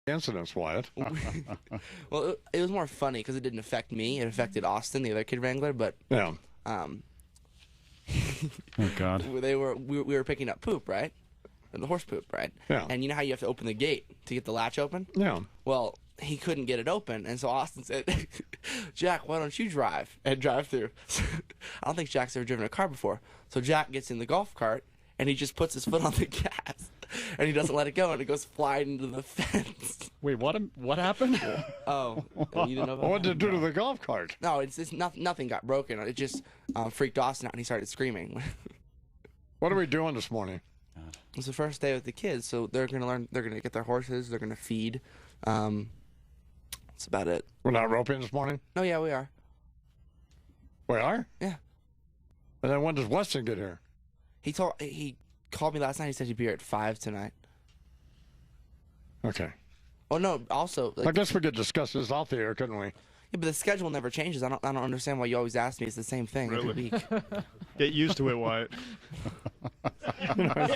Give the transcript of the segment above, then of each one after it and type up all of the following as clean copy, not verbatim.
incidents, Wyatt. Well, it was more funny because it didn't affect me. It affected Austin, the other kid wrangler. But Yeah. Oh God. we were picking up poop, right? The horse poop, right? Yeah. And you know how you have to open the gate to get the latch open? Yeah. Well, he couldn't get it open, and so Austin said, Jack, why don't you drive and drive through? I don't think Jack's ever driven a car before. So Jack gets in the golf cart, and he just puts his foot on the gas, and he doesn't let it go, and it goes flying into the fence. Wait, what happened? Oh, you didn't know about What did that? it do to the golf cart? No, it's nothing got broken. It just freaked Austin out, and he started screaming. What are we doing this morning? It's the first day with the kids, so they're gonna learn. They're gonna get their horses. They're gonna feed. That's about it. We're not roping this morning? Oh yeah, we are. We are? Yeah. And then when does Weston get here? He called me last night. He said he'd be here at 5 tonight. Okay. Oh no. Also, I guess we could discuss this off the air, couldn't we? yeah, but the schedule never changes. I don't understand why you always ask me. It's the same thing every week. Get used to it, Wyatt. Ladies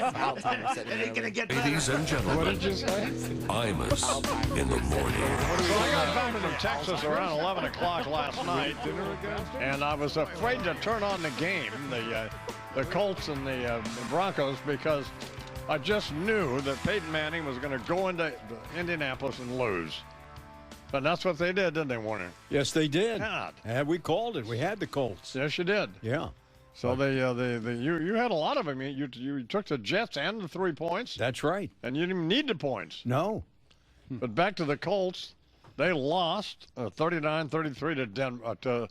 and gentlemen, What did you say? Imus in the morning. So I got back from Texas around 11 o'clock last night, and I was afraid to turn on the game, the Colts and the Broncos, because I just knew that Peyton Manning was going to go into Indianapolis and lose. And that's what they did, didn't they, Warner? Yes, they did. God. And we called it. We had the Colts. Yes, you did. Yeah. So you had a lot of them. You took the Jets and the 3 points, That's right. and you didn't even need the points. No. But back to the Colts, they lost 39-33 to Denver.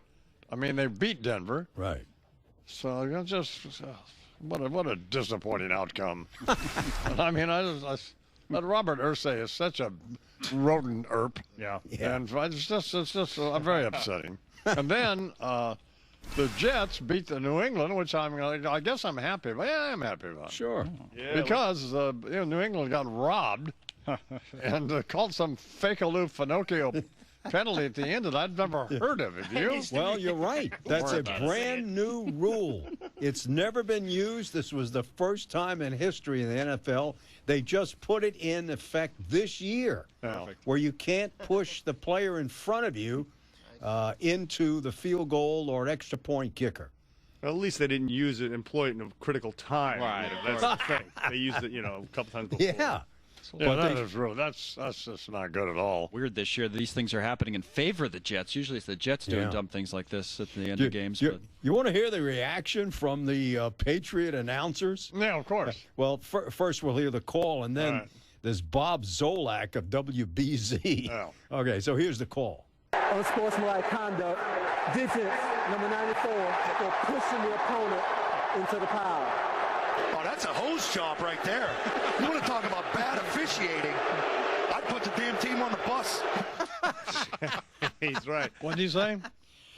They beat Denver. Right. So it's just what a disappointing outcome. But Robert Irsay is such a rodent erp. Yeah. And it's just very upsetting. And then the Jets beat the New England, which I guess I'm happy about. Yeah, I'm happy about. Sure. Yeah, Because New England got robbed and called some fake-aloof Finocchio penalty at the end that I'd never heard of. Have you? Well, you're right. That's a brand new rule. It's never been used. This was the first time in history in the NFL. They just put it in effect this year, where you can't push the player in front of you into the field goal or extra point kicker. Well, at least they didn't use it, employ it in a critical time. Right. That's the thing. They used it, a couple times before. Yeah. Yeah, that's just not good at all. Weird this year. These things are happening in favor of the Jets. Usually it's the Jets doing dumb things like this at the end of games. You want to hear the reaction from the Patriot announcers? Yeah, of course. Well, first we'll hear the call, and then there's Bob Zolak of WBZ. Oh. Okay, so here's the call. Unsportsmanlike conduct, defense, number 94, for pushing the opponent into the pile. Oh, that's a hose job right there. You want to talk about bad officiating? I'd put the damn team on the bus. He's right. What did he say?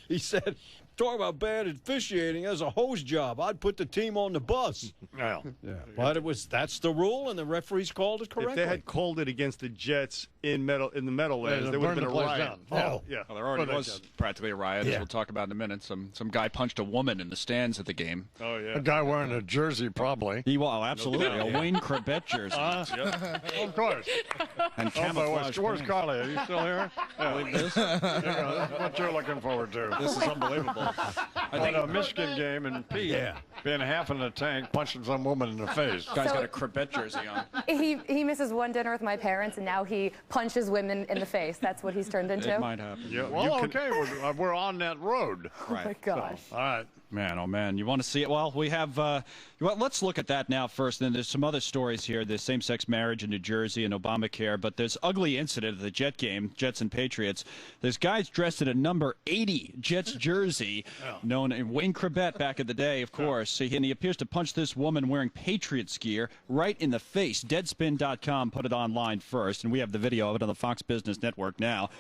He said, talk about bad officiating as a hose job. I'd put the team on the bus. Well, But that's the rule, and the referees called it correctly. If they had called it against the Jets in the Meadowlands, there would have been a riot. Oh, Yeah. Well, there already was practically a riot, as we'll talk about in a minute. Some guy punched a woman in the stands at the game. Oh, yeah. a guy wearing a jersey, probably. Absolutely. A Wayne Corbett jersey. Of course. And camouflage. Where's Carly? Are you still here? this? That's what you're looking forward to. This is unbelievable. I think a Michigan game and Pete being half in the tank punching some woman in the face. Guy's got a Corbett jersey on. He misses one dinner with my parents, and now he punches women in the face. That's what he's turned into. It might happen. Yeah, well, okay, we're on that road. Oh my gosh. All right. Man, oh man, you want to see it? Well, we have. Let's look at that now first. Then there's some other stories here. There's same-sex marriage in New Jersey and Obamacare, but there's ugly incident at the Jet game, Jets and Patriots. There's guys dressed in a number 80 Jets jersey, known as Wayne Corbett back in the day, of course. And he appears to punch this woman wearing Patriots gear right in the face. Deadspin.com put it online first, and we have the video of it on the Fox Business Network now.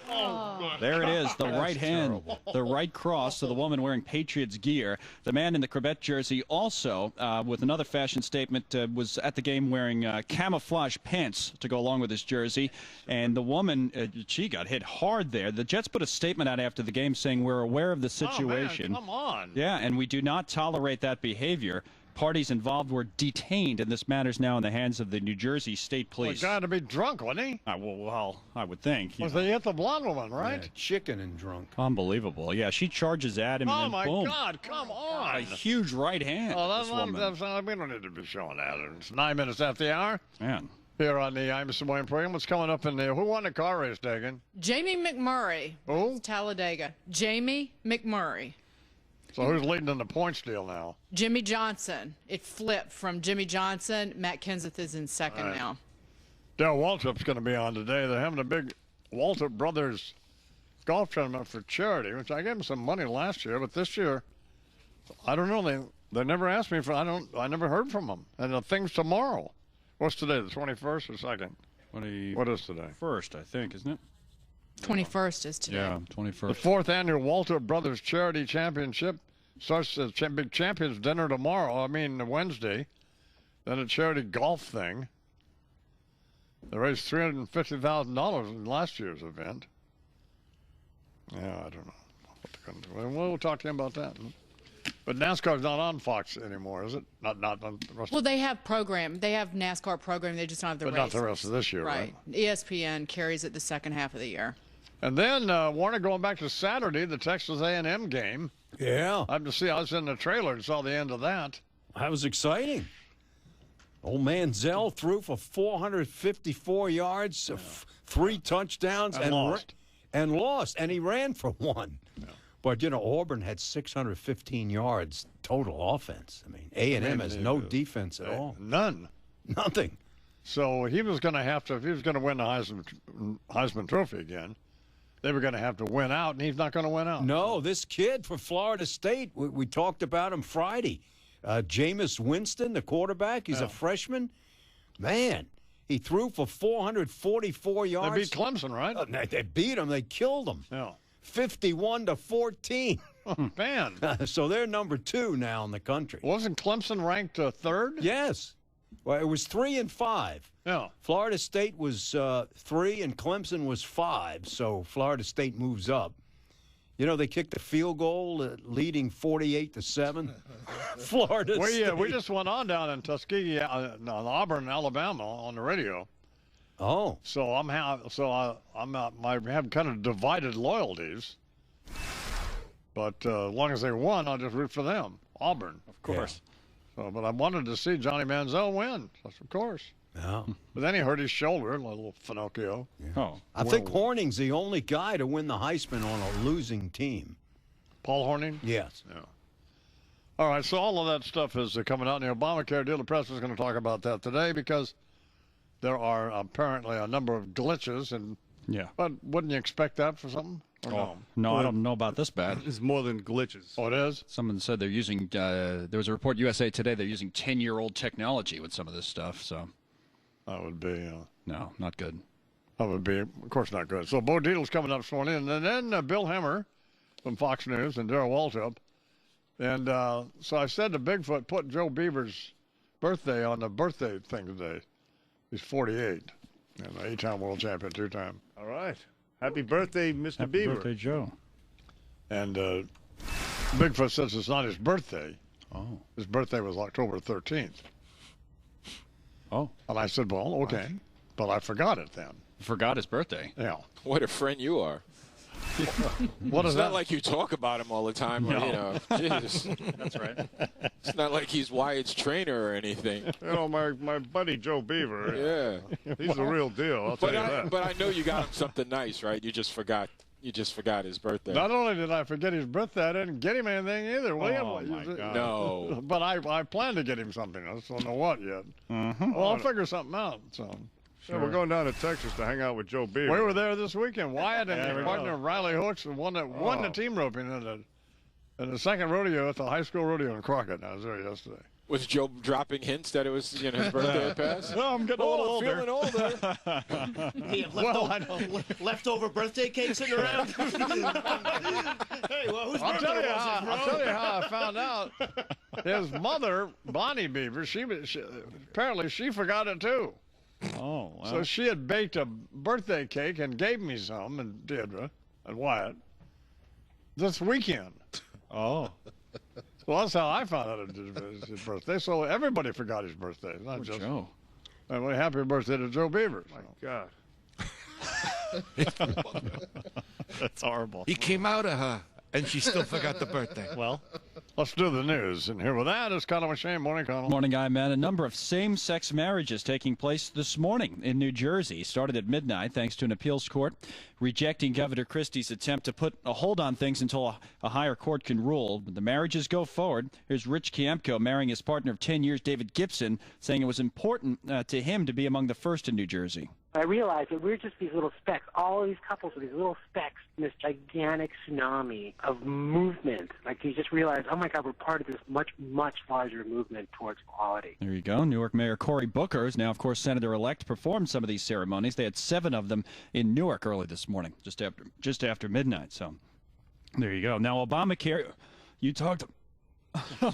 There it is, the right hand, the right cross to the woman wearing Patriots gear. The man in the Corbett jersey also, with another fashion statement, was at the game wearing camouflage pants to go along with his jersey. And the woman, she got hit hard there. The Jets put a statement out after the game saying, we're aware of the situation. Oh, man, come on. Yeah, and we do not tolerate that behavior. parties involved were detained, and this matter is now in the hands of the New Jersey State Police. Well, got to be drunk, wasn't he? Well, I would think. Was he hit the blonde woman, right? Yeah, chicken and drunk. Unbelievable. Yeah, she charges at him. Oh, and my boom. God, come on. A huge right hand. Oh, this woman. we don't need to be showing that. It's 9 minutes after the hour. Man. Here on the Imus program. What's coming up in there? Who won the car race, Dagan? Jamie McMurray. Who? Talladega. Jamie McMurray. So who's leading in the points deal now? Jimmy Johnson. It flipped from Jimmy Johnson. Matt Kenseth is in second now. Dale Waltrip's going to be on today. They're having a big Waltrip Brothers golf tournament for charity, which I gave them some money last year, but this year, I don't know. They never asked me for. I never heard from them. And the thing's tomorrow. What's today? The 21st or 2nd? What is today? 1st, I think, isn't it? 21st is today. Yeah, 21st. The 4th annual Waltrip Brothers Charity Championship starts at Big Champions Dinner tomorrow. Wednesday. Then a charity golf thing. They raised $350,000 in last year's event. Yeah, I don't know what they're going to do. We'll talk to him about that. But NASCAR's not on Fox anymore, is it? Not on the rest. Well, they have program. They have NASCAR program. They just don't have the race. But not the rest of this year, right? ESPN carries it the second half of the year. And then, Warner, going back to Saturday, the Texas A&M game. Yeah. I was in the trailer and saw the end of that. That was exciting. Old man Zell threw for 454 yards, 3 touchdowns, and lost. And he ran for 1. Yeah. But, Auburn had 615 yards total offense. A&M has no defense at all. None. Nothing. So he was going to have to, if he was going to win the Heisman Trophy again, they were going to have to win out, and he's not going to win out. No, this kid for Florida State, we talked about him Friday. Jameis Winston, the quarterback, he's a freshman. Man, he threw for 444 yards. They beat Clemson, right? They beat him. They killed him. Yeah. 51-14. Man. So they're number 2 now in the country. Wasn't Clemson ranked 3rd? Yes. Well, it was 3 and 5. Yeah. Florida State was 3 and Clemson was 5. So Florida State moves up. They kicked a field goal leading 48-7. Florida State. We just went on down in Tuskegee, Auburn, Alabama, on the radio. Oh. So I have kind of divided loyalties. But as long as they won, I'll just root for them. Auburn, of course. Yeah. So, but I wanted to see Johnny Manziel win, of course. Yeah. But then he hurt his shoulder, a little Finocchio. Yeah. Oh. I think Horning's the only guy to win the Heisman on a losing team. Paul Horning? Yes. Yeah. All right, so all of that stuff is coming out in the Obamacare deal. The press is going to talk about that today because there are apparently a number of glitches. But wouldn't you expect that for something? No, I don't know about this bad. It's more than glitches. Oh, it is? Someone said they're using, there was a report USA Today, they're using 10-year-old technology with some of this stuff, so. That would be... no, not good. That would be, of course, not good. So Bo Dietl's coming up this morning, and then Bill Hemmer from Fox News and Darrell Waltrip. And so I said to Bigfoot, put Joe Beaver's birthday on the birthday thing today. He's 48, and 8-time world champion, 2-time. All right. Happy birthday, Mr. Happy Beaver. Birthday, Joe. And Bigfoot says it's not his birthday. Oh. His birthday was October 13th. Oh. And I said, well, okay. But I forgot it then. Forgot his birthday? Yeah. What a friend you are. What is it's that? not like you talk about him all the time. No. Jeez. That's right. It's not like he's Wyatt's trainer or anything. My buddy Joe Beaver. Yeah. He's the real deal, I'll tell you that. But I know you got him something nice, right? You just forgot his birthday. Not only did I forget his birthday, I didn't get him anything either. Oh, my God. No. But I plan to get him something. I just don't know what yet. Mm-hmm. Well, I'll figure something out. So. Sure. Yeah, we're going down to Texas to hang out with Joe Beaver. We were there this weekend. Wyatt and his partner Riley Hooks won the team roping in the second rodeo at the high school rodeo in Crockett. I was there yesterday. Was Joe dropping hints that it was his birthday had passed? No, I'm getting a little older. Feeling older. Do you have leftover birthday cake sitting around? Hey, well, whose I'll tell you bro? how I found out. His mother, Bonnie Beaver, apparently she forgot it too. Oh, wow. So she had baked a birthday cake and gave me some, and Deirdre and Wyatt, this weekend. Oh. Well, that's how I found out it was his birthday. So everybody forgot his birthday, not just Joe. And well, happy birthday to Joe Beaver. My God. That's horrible. He came out of her, and she still forgot the birthday. Well, let's do the news. And here with that is Conor McShane. Morning, Conor. Morning, guy, man. A number of same-sex marriages taking place this morning in New Jersey. Started at midnight thanks to an appeals court rejecting Governor Christie's attempt to put a hold on things until a higher court can rule. But the marriages go forward. Here's Rich Kiemko marrying his partner of 10 years, David Gibson, saying it was important to him to be among the first in New Jersey. I realized that we're just these little specks. All of these couples are these little specks in this gigantic tsunami of movement. Like you just realize, oh my God, we're part of this much, much larger movement towards equality. There you go. Newark Mayor Cory Booker is now, of course, Senator-elect, performed some of these ceremonies. They had 7 of them in Newark early this morning, just after midnight. So there you go. Now, Obamacare, you talked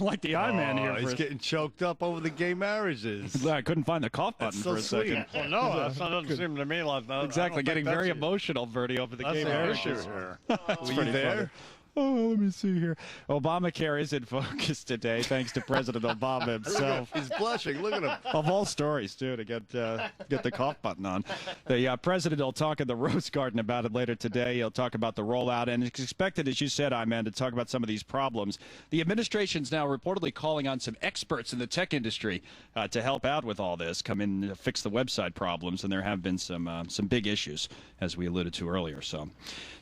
like the I-man here. He's getting choked up over the gay marriages. I couldn't find the cough button so for a second. Well, no, that doesn't seem to me like that. Exactly, getting very emotional, Bertie, over the gay marriages. Issue here. Were you there? Oh, let me see here. Obamacare is in focus today, thanks to President Obama himself. He's blushing. Look at him. Of all stories, too, to get the cough button on. The president will talk in the Rose Garden about it later today. He'll talk about the rollout, and it's expected, as you said, Iman, to talk about some of these problems. The administration's now reportedly calling on some experts in the tech industry to help out with all this, come in to fix the website problems, and there have been some big issues, as we alluded to earlier. So,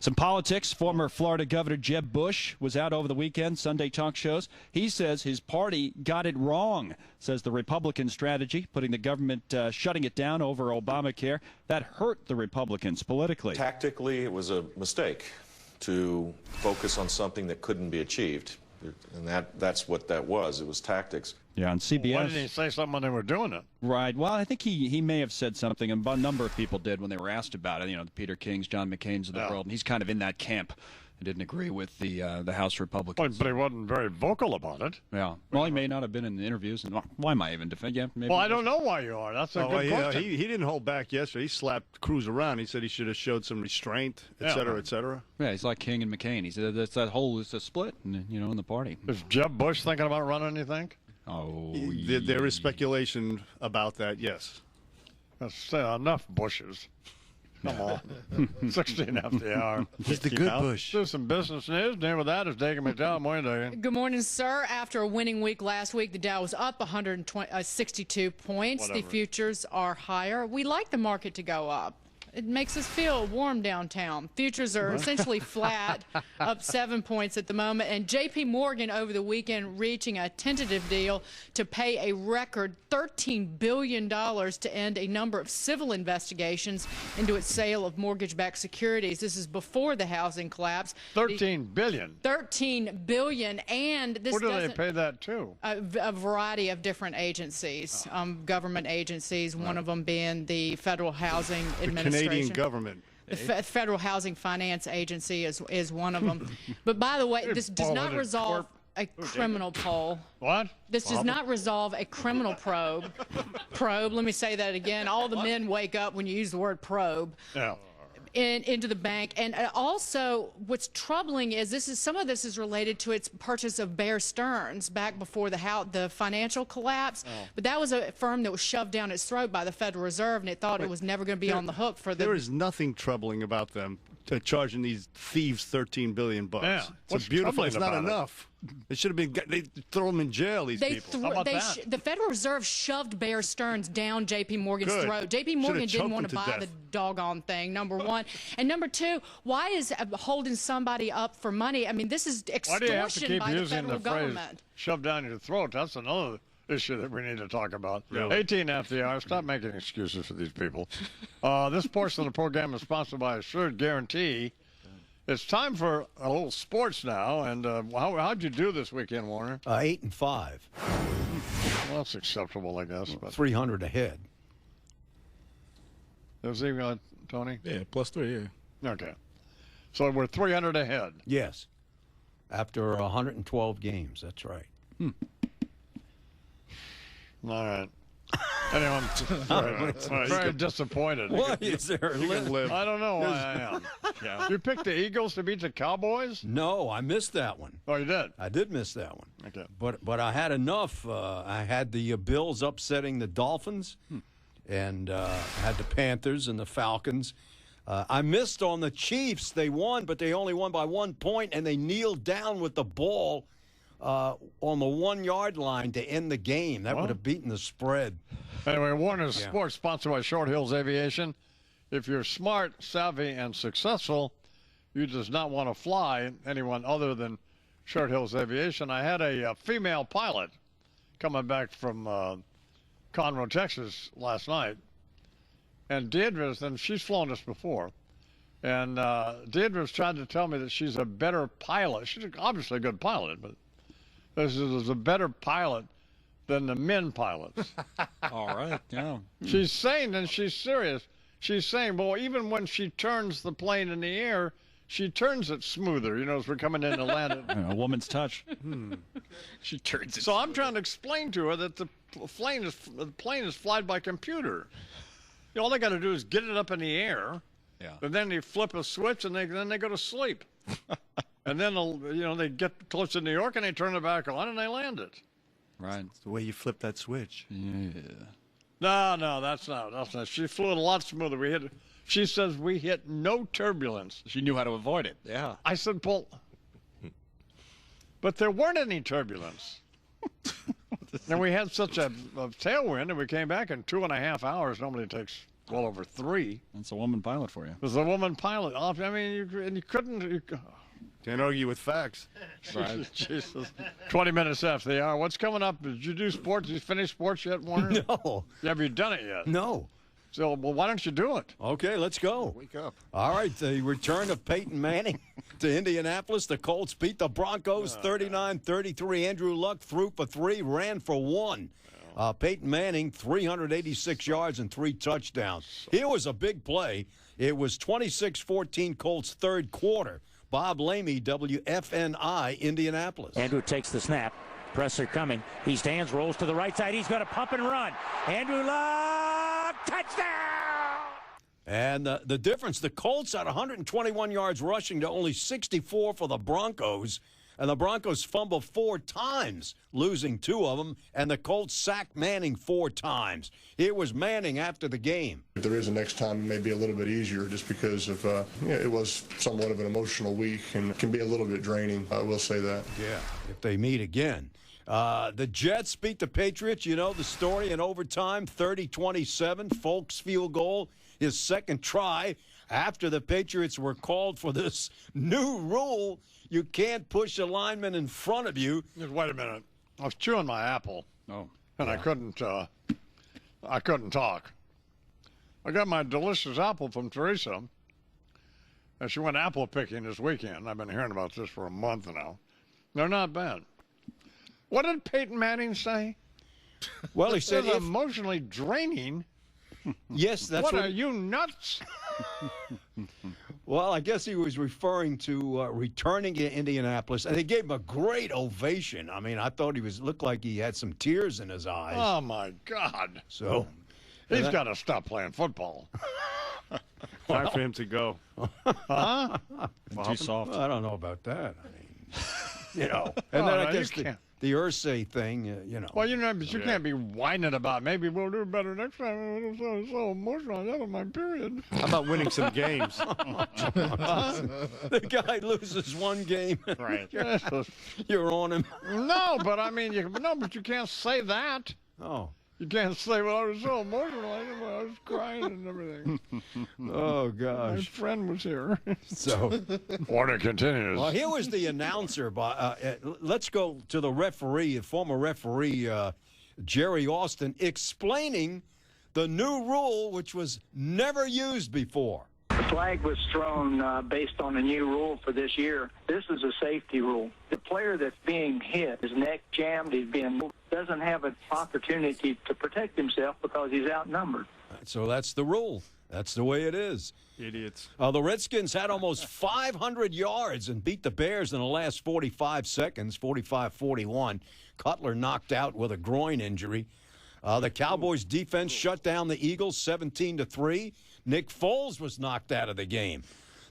some politics. Former Florida Governor Jeb Bush was out over the weekend, Sunday talk shows. He says his party got it wrong, says the Republican strategy, putting the government shutting it down over Obamacare. That hurt the Republicans politically. Tactically, it was a mistake to focus on something that couldn't be achieved. And that's what that was. It was tactics. Yeah, on CBS. Why didn't he say something when they were doing it? Right. Well, I think he may have said something, and a number of people did when they were asked about it. You know, the Peter Kings, John McCain's of the world, and he's kind of in that camp. He didn't agree with the House Republicans. But he wasn't very vocal about it. Yeah. Well, he may not have been in the interviews. And why am I even defending? Yeah, maybe. Well, I don't know why you are. That's a good question. He didn't hold back yesterday. He slapped Cruz around. He said he should have showed some restraint, et cetera, et cetera. Yeah, he's like King and McCain. He said it's a split, in the party. Is Jeb Bush thinking about running, you think? Oh, there is speculation about that, yes. That's enough Bushes. Come on. 16 after the hour. He's the good Bush. Do some business news. Near with that is Dagan McDowell. Morning, Dagan. Good morning, sir. After a winning week last week, the Dow was up 162 points. Whatever. The futures are higher. We like the market to go up. It makes us feel warm downtown. Futures are essentially flat, up 7 points at the moment. And J.P. Morgan over the weekend reaching a tentative deal to pay a record $13 billion to end a number of civil investigations into its sale of mortgage-backed securities. This is before the housing collapse. $13 billion. $13 billion, and this Where do they pay that to? A variety of different agencies, government agencies. One of them being the Federal Housing Administration. Canadian government. The Federal Housing Finance Agency is one of them. But by the way, this does not resolve a criminal poll. What? This does not resolve a criminal probe. Let me say that again. All the men wake up when you use the word probe. Yeah. Into the bank. And also, what's troubling is some of this is related to its purchase of Bear Stearns back before the financial collapse. But that was a firm that was shoved down its throat by the Federal Reserve, and it thought it was never going to be on the hook for the. There is nothing troubling about them charging these thieves $13 billion. Yeah. It's beautiful. It's not enough. It should have been. They throw them in jail. These people. How about that? The Federal Reserve shoved Bear Stearns down J.P. Morgan's throat. J.P. Morgan didn't want to buy the doggone thing. Number one, and number two, why is holding somebody up for money? I mean, this is extortion by the federal government. Shoved down your throat. That's another issue that we need to talk about. Yeah. 18 after the hour. Stop making excuses for these people. This portion of the program is sponsored by Assured Guarantee. It's time for a little sports now. And how'd you do this weekend, Warner? 8-5. Well, that's acceptable, I guess. But 300 ahead. Is he Tony? Yeah, +3, yeah. Okay. So we're 300 ahead. Yes. After 112 games, that's right. All right. Anyway, I'm very disappointed. Why is there a limit? I don't know why I am. Yeah. You picked the Eagles to beat the Cowboys? No, I missed that one. Oh, you did? I did miss that one. Okay. But I had enough. I had the Bills upsetting the Dolphins, and had the Panthers and the Falcons. I missed on the Chiefs. They won, but they only won by 1 point, and they kneeled down with the ball on the 1 yard line to end the game. That would have beaten the spread. Anyway, Warner Sports, sponsored by Short Hills Aviation. If you're smart, savvy, and successful, you just not want to fly anyone other than Short Hills Aviation. I had a female pilot coming back from Conroe, Texas last night. And Deirdre's, and she's flown us before. And Deirdre's trying to tell me that she's a better pilot. She's obviously a good pilot, but this is a better pilot than the men pilots. All right, yeah. She's saying, and she's serious, she's saying, well, even when she turns the plane in the air, she turns it smoother, you know, as we're coming in to land it. A woman's touch. She turns it. So I'm trying to explain to her that the plane is flied by computer. You know, all they got to do is get it up in the air, and then they flip a switch, and then they go to sleep. And then, you know, they get close to New York, and they turn it back on, and they land it. Right. It's the way you flip that switch. Yeah. No, that's not. She flew it a lot smoother. She says we hit no turbulence. She knew how to avoid it. Yeah. I said, well, but there weren't any turbulence. And we had such a tailwind, and we came back in 2.5 hours. Normally it takes well over 3. That's a woman pilot for you. It was a woman pilot. I mean, you couldn't. Can't argue with facts. Right. Jesus. 20 minutes after the hour. What's coming up? Did you do sports? Did you finish sports yet, Warner? No. Have you done it yet? No. So, well, why don't you do it? Okay, let's go. Wake up. All right, the return of Peyton Manning to Indianapolis. The Colts beat the Broncos 39-33. Andrew Luck threw for 3, ran for 1. Peyton Manning, 386 yards and 3 touchdowns. Here was a big play. It was 26-14 Colts third quarter. Bob Lamey, WFNI, Indianapolis. Andrew takes the snap. Presser coming. He stands, rolls to the right side. He's going to pump and run. Andrew Luck, touchdown! And the difference, the Colts had 121 yards rushing to only 64 for the Broncos. And the Broncos fumbled 4 times, losing 2 of them. And the Colts sacked Manning 4 times. Here was Manning after the game. If there is a next time, it may be a little bit easier just because of it was somewhat of an emotional week and can be a little bit draining. I will say that. Yeah, if they meet again. The Jets beat the Patriots. You know the story in overtime, 30-27. Folks field goal, his second try after the Patriots were called for this new rule. You can't push a lineman in front of you. Just wait a minute. I was chewing my apple. Oh. And I couldn't talk. I got my delicious apple from Teresa. And she went apple picking this weekend. I've been hearing about this for a month now. They're not bad. What did Peyton Manning say? Well, he said it's emotionally draining. Yes, that's what are you, nuts? Well, I guess he was referring to returning to Indianapolis, and they gave him a great ovation. I mean, I thought looked like he had some tears in his eyes. Oh, my God. So he's got to stop playing football. Time for him to go. Huh? Too soft. I don't know about that. I mean, you know. And then I guess the Irsay thing, you know. Well, you know, but you can't be whining about maybe we'll do better next time. I'm so emotional. That was my period. How about winning some games? The guy loses 1 game. Right. You're on him. No, but I mean, but you can't say that. Oh. You can't say, well, I was so emotional. I was crying and everything. Oh, gosh. My friend was here. So, Warner continues. Well, here was the announcer. Let's go to the referee, former referee, Jerry Austin, explaining the new rule, which was never used before. The flag was thrown based on a new rule for this year. This is a safety rule. The player that's being hit, his neck jammed, doesn't have an opportunity to protect himself because he's outnumbered. So that's the rule. That's the way it is. Idiots. The Redskins had almost 500 yards and beat the Bears in the last 45 seconds, 45-41. Cutler knocked out with a groin injury. The Cowboys defense shut down the Eagles 17-3. Nick Foles was knocked out of the game.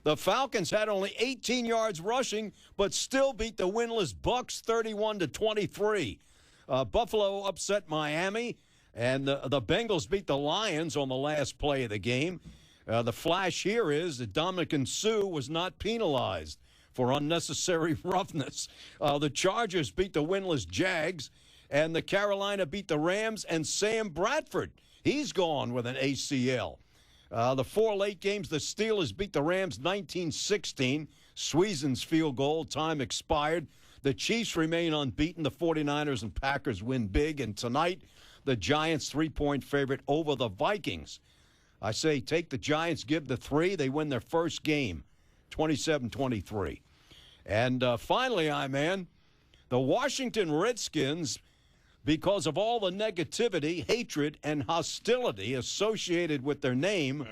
The Falcons had only 18 yards rushing, but still beat the winless Bucs 31-23. Buffalo upset Miami, and the Bengals beat the Lions on the last play of the game. The flash here is that Dominican Sue was not penalized for unnecessary roughness. The Chargers beat the winless Jags, and the Carolina beat the Rams, and Sam Bradford, he's gone with an ACL. The 4 late games, the Steelers beat the Rams 19-16. Sweezen's field goal, time expired. The Chiefs remain unbeaten. The 49ers and Packers win big. And tonight, the Giants 3-point favorite over the Vikings. I say take the Giants, give the 3. They win their first game, 27-23. And finally, the Washington Redskins, because of all the negativity, hatred, and hostility associated with their name,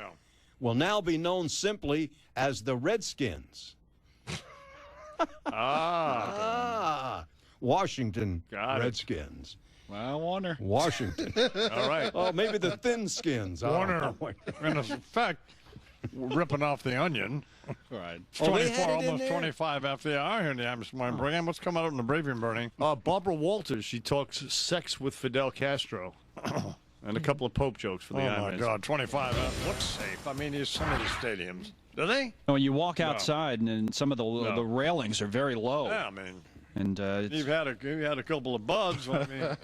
will now be known simply as the Redskins. Washington Redskins. I wonder. Washington. All right. Oh, maybe the thin skins. Warner, in effect, ripping off the onion. Right. It's 24, almost 25 after the hour here in the Imus morning program. What's coming out in the briefing, Bernie? Barbara Walters, she talks sex with Fidel Castro. And a couple of Pope jokes for the Imus. Oh, my God, 25 looks safe. I mean, he's some of these stadiums. Do they? No, when you walk outside, and some of the railings are very low. Yeah, I mean. And you've had a couple of buds. I mean,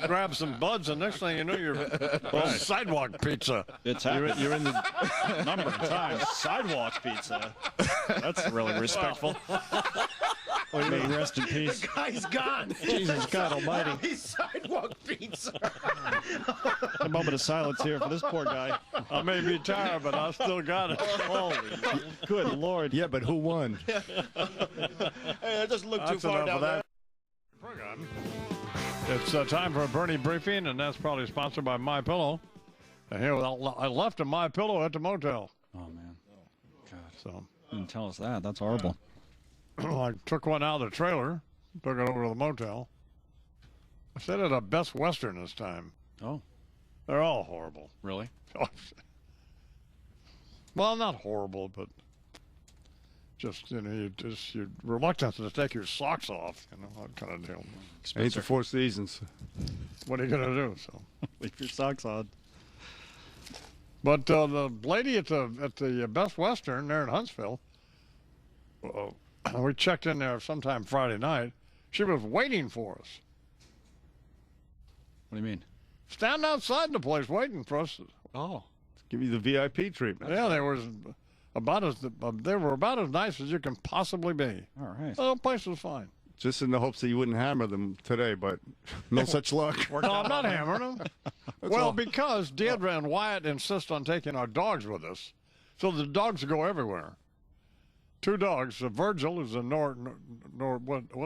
grab some buds, and next thing you know, you're sidewalk pizza. It's happening. You're in the number of times. Sidewalk pizza. That's really respectful. Well, may rest in peace. The guy's gone. Jesus God Almighty. He's sidewalk pizza. A moment of silence here for this poor guy. I may be tired, but I still got it. Holy, good Lord. Yeah, but who won? Hey, that doesn't look too far down there. Program. It's time for a Bernie briefing, and that's probably sponsored by MyPillow. Here, I left a MyPillow at the motel. Oh man. God. So didn't tell us that. That's horrible. I took one out of the trailer, took it over to the motel. I stayed at a Best Western this time. Oh. They're all horrible. Really? Well, not horrible, but just, your reluctance to take your socks off, that kind of deal. Ain't the 4 seasons. What are you going to do? So leave your socks on. But the lady at the Best Western there in Huntsville, we checked in there sometime Friday night. She was waiting for us. What do you mean? Standing outside the place waiting for us. Oh. Give you the VIP treatment. Yeah, they were about as nice as you can possibly be. All right. The place was fine. Just in the hopes that you wouldn't hammer them today, but no such luck. No, I'm not hammering them. Well, because Dietl and Wyatt insist on taking our dogs with us, so the dogs go everywhere. 2 dogs. Virgil is a what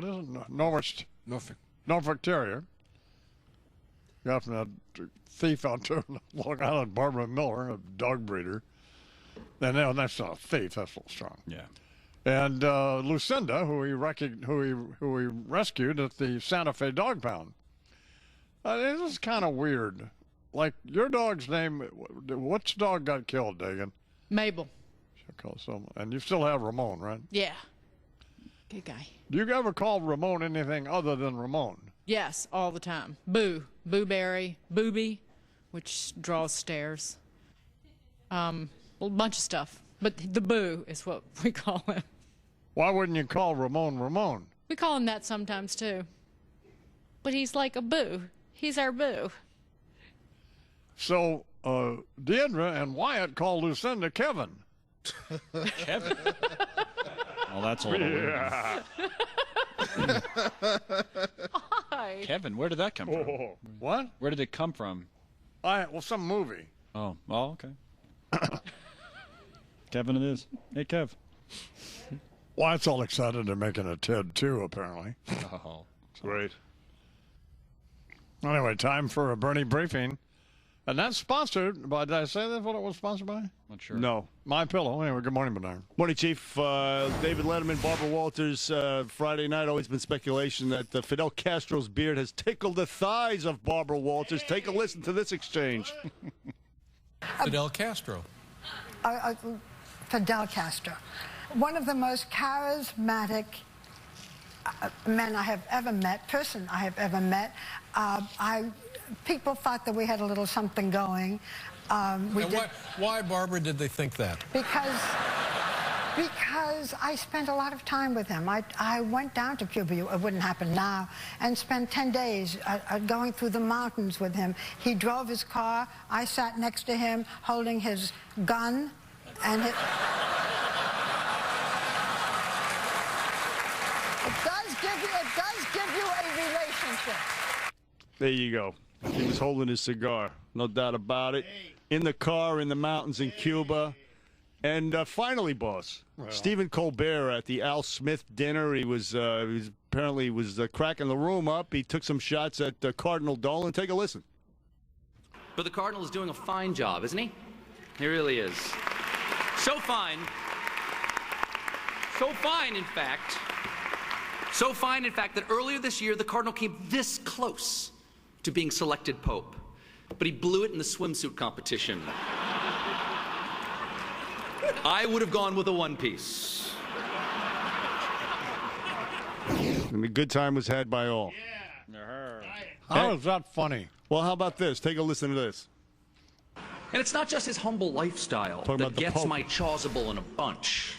is it? Norfolk Terrier. Got from that thief out there on Long Island, Barbara Miller, a dog breeder. And now that's not a thief. That's a little strong. Yeah. And Lucinda, who we rescued at the Santa Fe Dog Pound. This is kind of weird. Like your dog's name. Which dog got killed, Dagan? Mabel. And you still have Ramon, right? Yeah. Good guy. Do you ever call Ramon anything other than Ramon? Yes, all the time. Boo. Booberry. Booby, which draws stares. A bunch of stuff. But the Boo is what we call him. Why wouldn't you call Ramon Ramon? We call him that sometimes, too. But he's like a Boo. He's our Boo. So, Deidre and Wyatt call Lucinda Kevin. Kevin? Oh, that's a little weird. Hi. Kevin, where did that come from? What? Where did it come from? Some movie. Oh, okay. Kevin it is. Hey, Kev. Wyatt's all excited they're making a Ted 2, apparently. Oh, great. Anyway, time for a Bernie briefing. And that's sponsored by, did I say that's what it was sponsored by? Not sure. No. My Pillow. Anyway, good morning, Bernard. Morning, Chief. David Letterman, Barbara Walters. Friday night, always been speculation that Fidel Castro's beard has tickled the thighs of Barbara Walters. Take a listen to this exchange. Fidel Castro. Fidel Castro. One of the most charismatic men I have ever met, person I have ever met. People thought that we had a little something going. Why, Barbara, did they think that? Because I spent a lot of time with him. I went down to Cuba, it wouldn't happen now, and spent 10 days going through the mountains with him. He drove his car. I sat next to him holding his gun, and it does give you a relationship. There you go. He was holding his cigar, no doubt about it. In the car, in the mountains in Cuba. And finally, boss, Stephen Colbert at the Al Smith dinner. He was apparently cracking the room up. He took some shots at Cardinal Dolan. Take a listen. But the Cardinal is doing a fine job, isn't he? He really is. So fine. So fine, in fact, that earlier this year, the Cardinal came this close to being selected Pope. But he blew it in the swimsuit competition. I would have gone with a one-piece. And the good time was had by all. How is that funny? Well, how about this? Take a listen to this. And it's not just his humble lifestyle that gets my chasuble in a bunch.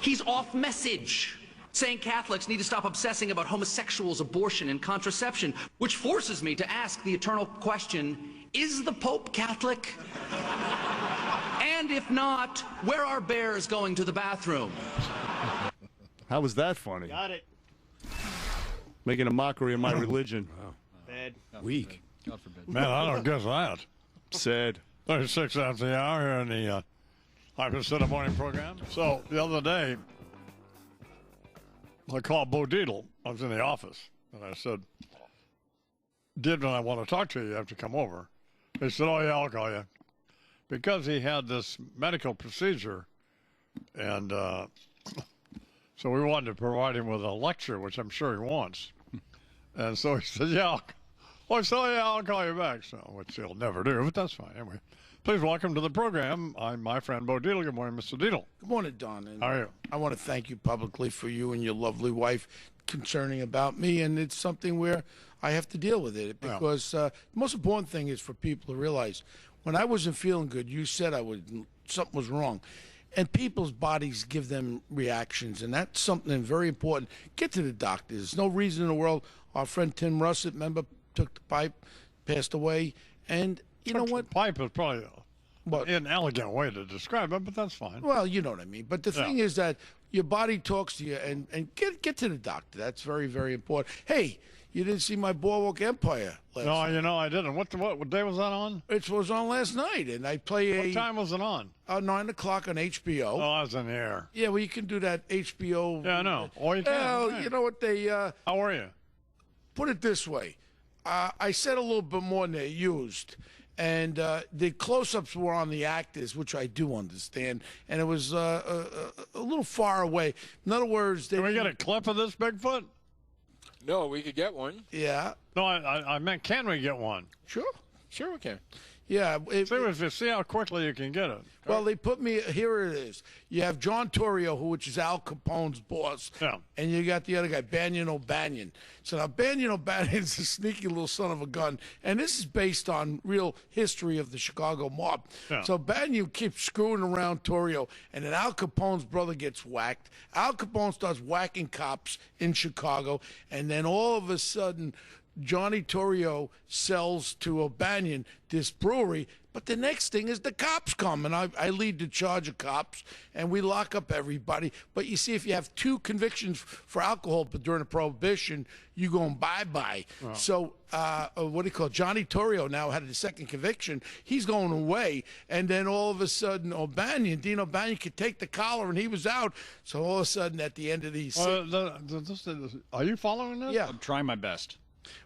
He's off message, saying Catholics need to stop obsessing about homosexuals, abortion, and contraception, which forces me to ask the eternal question, is the Pope Catholic? And if not, where are bears going to the bathroom? How was that funny? Got it. Making a mockery of my religion. Wow. Bad. Weak. God forbid. Man, I don't guess that. Sad. 36 after the hour here in the Hyper Morning program. So, the other day, I called Bo Dietl. I was in the office, and I said, Dietl, I want to talk to you. You have to come over. He said, oh, yeah, I'll call you. Because he had this medical procedure, and so we wanted to provide him with a lecture, which I'm sure he wants. And so he said, I'll call you back. So, which he'll never do, but that's fine. Anyway, please welcome to the program. I'm my friend Bo Dietl. Good morning, Mr. Dietl. Good morning, Don. And how are you? I want to thank you publicly for you and your lovely wife concerning about me, and it's something where I have to deal with it because the most important thing is for people to realize when I wasn't feeling good, you said something was wrong. And people's bodies give them reactions, and that's something very important. Get to the doctor. There's no reason in the world. Our friend Tim Russett, remember, took the pipe, passed away, and you know what? Pipe is probably an inelegant way to describe it, but that's fine. Well, you know what I mean. But the thing is that your body talks to you, and get to the doctor. That's very, very important. Hey, you didn't see my Boardwalk Empire last night. No, I didn't. What day was that on? It was on last night, and I play What time was it on? 9 o'clock on HBO. Oh, I was in the air. Yeah, well, you can do that HBO. Yeah, I know. Or you can. Well, you know what they... How are you? Put it this way. I said a little bit more than they used. And the close-ups were on the actors, which I do understand, and it was a little far away. In other words, can we get a clip of this Bigfoot? No, we could get one. Yeah. No, I meant, can we get one? Sure we can. Yeah. See how quickly you can get it. Well, they put me, here it is. You have John Torrio, which is Al Capone's boss. Yeah. And you got the other guy, Banyan O'Banion. So now Banyan O'Banion's a sneaky little son of a gun. And this is based on real history of the Chicago mob. Yeah. So Banyan keeps screwing around Torrio. And then Al Capone's brother gets whacked. Al Capone starts whacking cops in Chicago. And then all of a sudden, Johnny Torrio sells to O'Banion this brewery, but the next thing is the cops come, and I lead the charge of cops, and we lock up everybody. But you see, if you have 2 convictions for alcohol but during a prohibition, you go bye-bye. Oh. So, what do you call it? Johnny Torrio now had the second conviction. He's going away, and then all of a sudden, Dean O'Banion could take the collar, and he was out. So all of a sudden, at the end of these... are you following this? Yeah. I'm trying my best.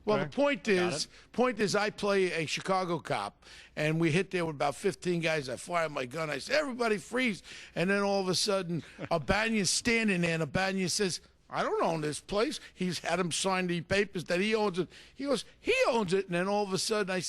Well, Okay. the point is, I play a Chicago cop, and we hit there with about 15 guys. I fire my gun. I say, everybody freeze. And then all of a sudden, Albania's standing there, and Albania says, I don't own this place. He's had him sign the papers that he owns it. He goes, he owns it. And then all of a sudden,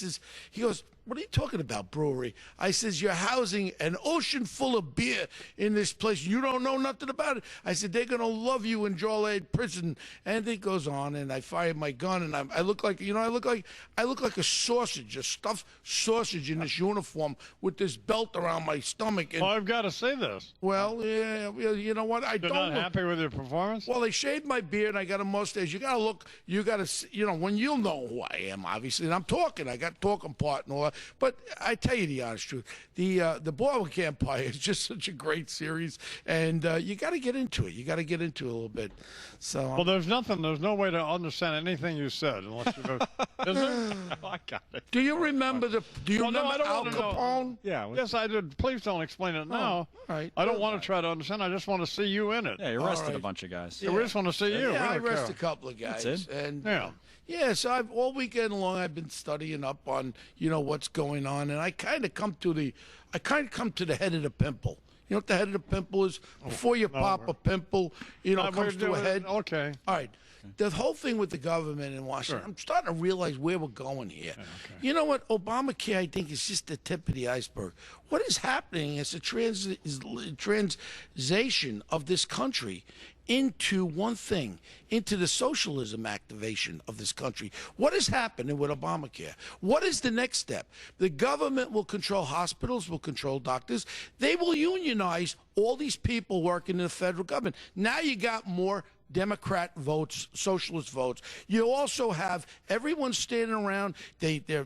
he goes, what are you talking about, brewery? I says, you're housing an ocean full of beer in this place. You don't know nothing about it. I said, they're going to love you in Jarlath prison. And it goes on, and I fired my gun, and I look like, I look like a sausage, a stuffed sausage in this uniform with this belt around my stomach. And, Well, I've got to say this. well, yeah, you know what? You're not happy with your performance? Well, they shaved my beard. I got a mustache. You got to look. You got to, when you'll know who I am, obviously. And I'm talking. I got talking part and all that. But I tell you the honest truth, the Obamacare Empire is just such a great series, and you got to get into it. You got to get into it a little bit. So. Well, there's no way to understand anything you said unless you know. Is there? I got it. Do you remember remember Al Capone? Yeah. Yes, I did. Please don't explain it now. All right. I don't want to try to understand. I just want to see you in it. Yeah, you arrested a bunch of guys. Yeah. We just want to see you. Yeah, I We don't arrested a care. couple of guys. That's it? And Yeah. yeah, so all weekend long I've been studying up on what's going on, and I kind of come to the head of the pimple. You know what the head of the pimple is? Before you pop a pimple, it comes to a head. Okay. All right. The whole thing with the government in Washington, Sure. I'm starting to realize where we're going here. Yeah, okay. You know what? Obamacare, I think, is just the tip of the iceberg. What is happening is a transition of this country into one thing, into the socialism activation of this country. What is happening with Obamacare? What is the next step? The government will control hospitals, will control doctors. They will unionize all these people working in the federal government. Now you got more Democrat votes, socialist votes. You also have everyone standing around. They're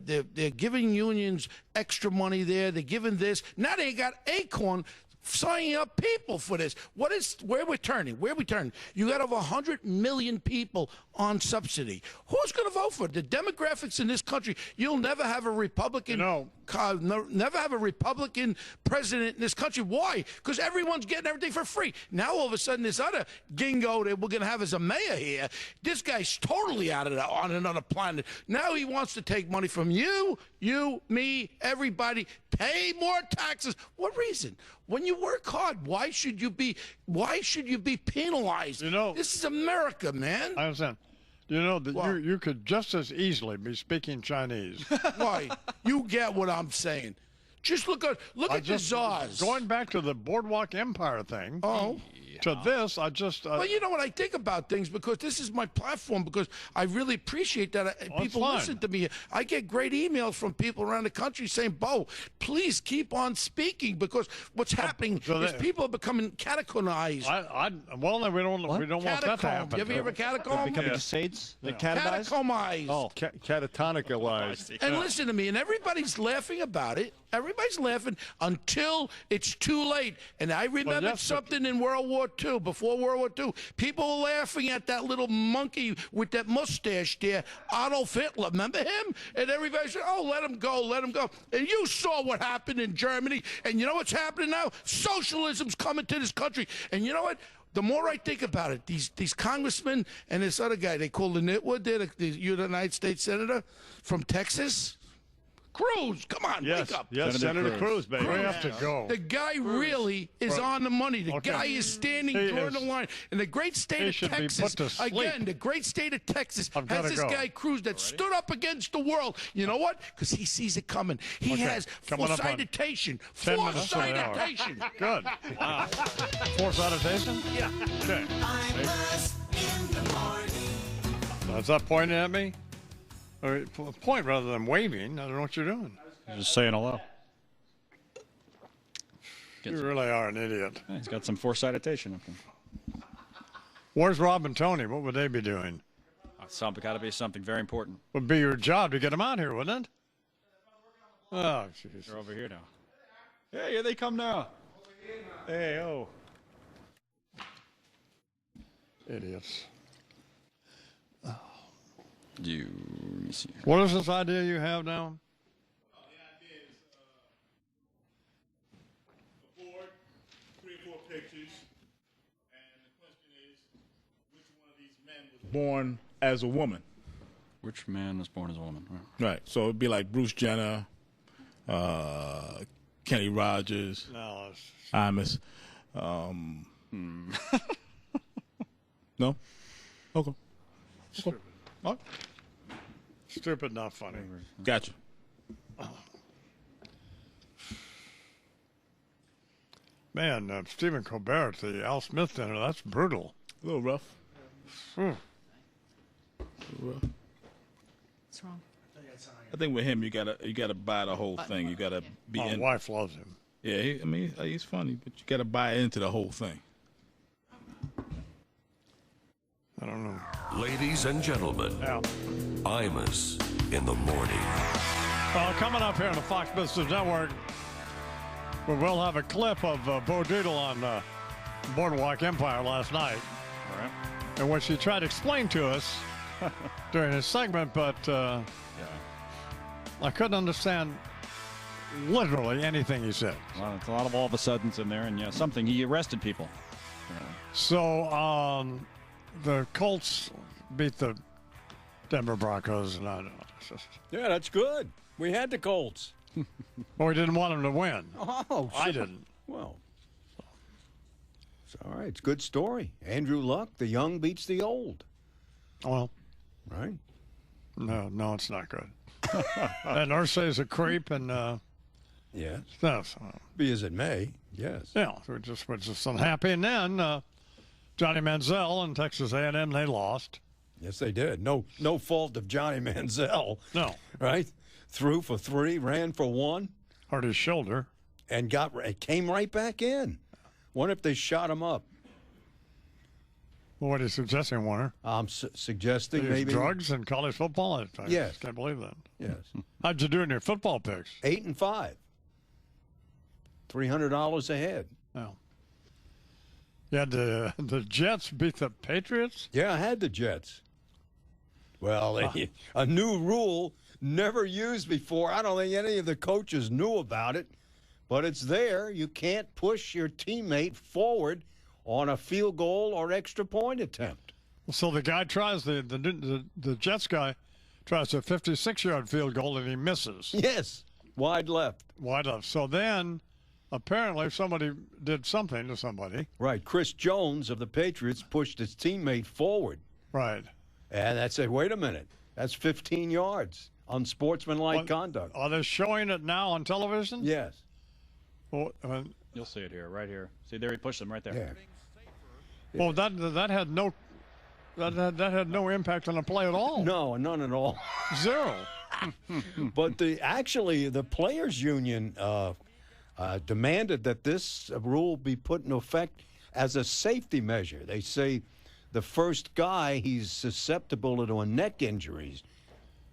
giving unions extra money there. They're giving this. Now they got Acorn signing up people for this. Where we're turning? Where are we turning? You got over 100 million people on subsidy. Who's going to vote for it? The demographics in this country. You'll never have a Republican. Never have a Republican president in this country. Why? Because everyone's getting everything for free. Now all of a sudden, this other gingo that we're going to have as a mayor here, this guy's totally out of on another planet. Now he wants to take money from you, me, everybody. Pay more taxes. What reason? When you work hard, why should you be penalized? This is America, man. I understand. You know that you could just as easily be speaking Chinese. Why? You get what I'm saying. Just look at the czars. Going back to the Boardwalk Empire thing. Oh. To this, I just. Well, you know what? I think about things because this is my platform because I really appreciate that people listen to me. I get great emails from people around the country saying, Bo, please keep on speaking because what's happening is people are becoming catechized. Well, we don't want that to happen. You ever hear of a catacomb? Becoming sades? The catechomized. Oh, catatonicalized. And listen to me, and everybody's laughing about it. Everybody's laughing until it's too late. And I remember something in World War II, before World War II. People were laughing at that little monkey with that mustache there, Adolf Hitler. Remember him? And everybody said, oh, let him go, let him go. And you saw what happened in Germany. And you know what's happening now? Socialism's coming to this country. And you know what? The more I think about it, these congressmen and this other guy, they call the Nitwood, the United States Senator from Texas. Cruz, come on, wake up. Yes, Senator Cruz, baby. We have to go. The guy really is on the money. The guy is standing during the line. In the great state of Texas, again, the great state of Texas has this guy Cruz that stood up against the world. You know what? Because he sees it coming. He has foresightation. Foresightation. Good. Wow. Foresightation? Yeah. Okay. Is that pointing at me? Or point rather than waving. I don't know what you're doing. Just saying hello. You really are an idiot. He's got some foresightation up there. Where's Rob and Tony? What would they be doing? It's got to be something very important. Would be your job to get them out here, wouldn't it? Oh, jeez. They're over here now. Hey, here they come now. Hey, oh. Idiots. Let me see. What is this idea you have now? The idea is a board, 3 or 4 pictures, and the question is, which one of these men was born as a woman? Which man was born as a woman? Right. Right. So it'd be like Bruce Jenner, Kenny Rogers, No. Imus. No? Okay. Stupid. All right. Stupid, not funny. Gotcha. Man, Stephen Colbert at the Al Smith dinner, that's brutal. A little rough. What's wrong? I think with him, you gotta buy the whole thing. You gotta be My in. wife loves him. Yeah, he's funny, but you gotta buy into the whole thing. I don't know. Ladies and gentlemen, Imus in the morning. Well, coming up here on the Fox Business Network, we will have a clip of Bo Dietl on Boardwalk Empire last night, in which he tried to explain to us during his segment, but I couldn't understand literally anything he said. Well, it's a lot of all of a suddens in there, and yeah, something. He arrested people. So the Colts beat the Denver Broncos, and I don't know. Yeah, that's good. We had the Colts. Well, we didn't want them to win. Oh, I didn't. Well, it's all right. It's a good story. Andrew Luck, the young beats the old. Well, right? No, it's not good. And Irsay's a creep, and yes, stuff. Be as it may, yes. Yeah, we're just unhappy. And then Johnny Manziel and Texas A&M, they lost. Yes, they did. No fault of Johnny Manziel. No, right? Threw for 3, ran for 1, hurt his shoulder, and came right back in. Wonder if they shot him up. Well, what are you suggesting, Warner? I'm suggesting maybe drugs in college football. I yes, can't believe that. Yes. How'd you do in your football picks? 8-5. $300 a head. Oh. Yeah, the Jets beat the Patriots? Yeah, I had the Jets. Well, a new rule never used before. I don't think any of the coaches knew about it, but it's there. You can't push your teammate forward on a field goal or extra point attempt. So the guy tries, the Jets guy tries a 56-yard field goal, and he misses. Yes, wide left. Wide left. So then apparently somebody did something to somebody. Right. Chris Jones of the Patriots pushed his teammate forward. Right. And I said, wait a minute. That's 15 yards. Unsportsmanlike conduct. Are they showing it now on television? Yes. Well, you'll see it here, right here. See, there he pushed them right there. Yeah. Well, that had no impact on the play at all. No, none at all. Zero. But the players' union demanded that this rule be put in effect as a safety measure. They say the first guy, he's susceptible to a neck injuries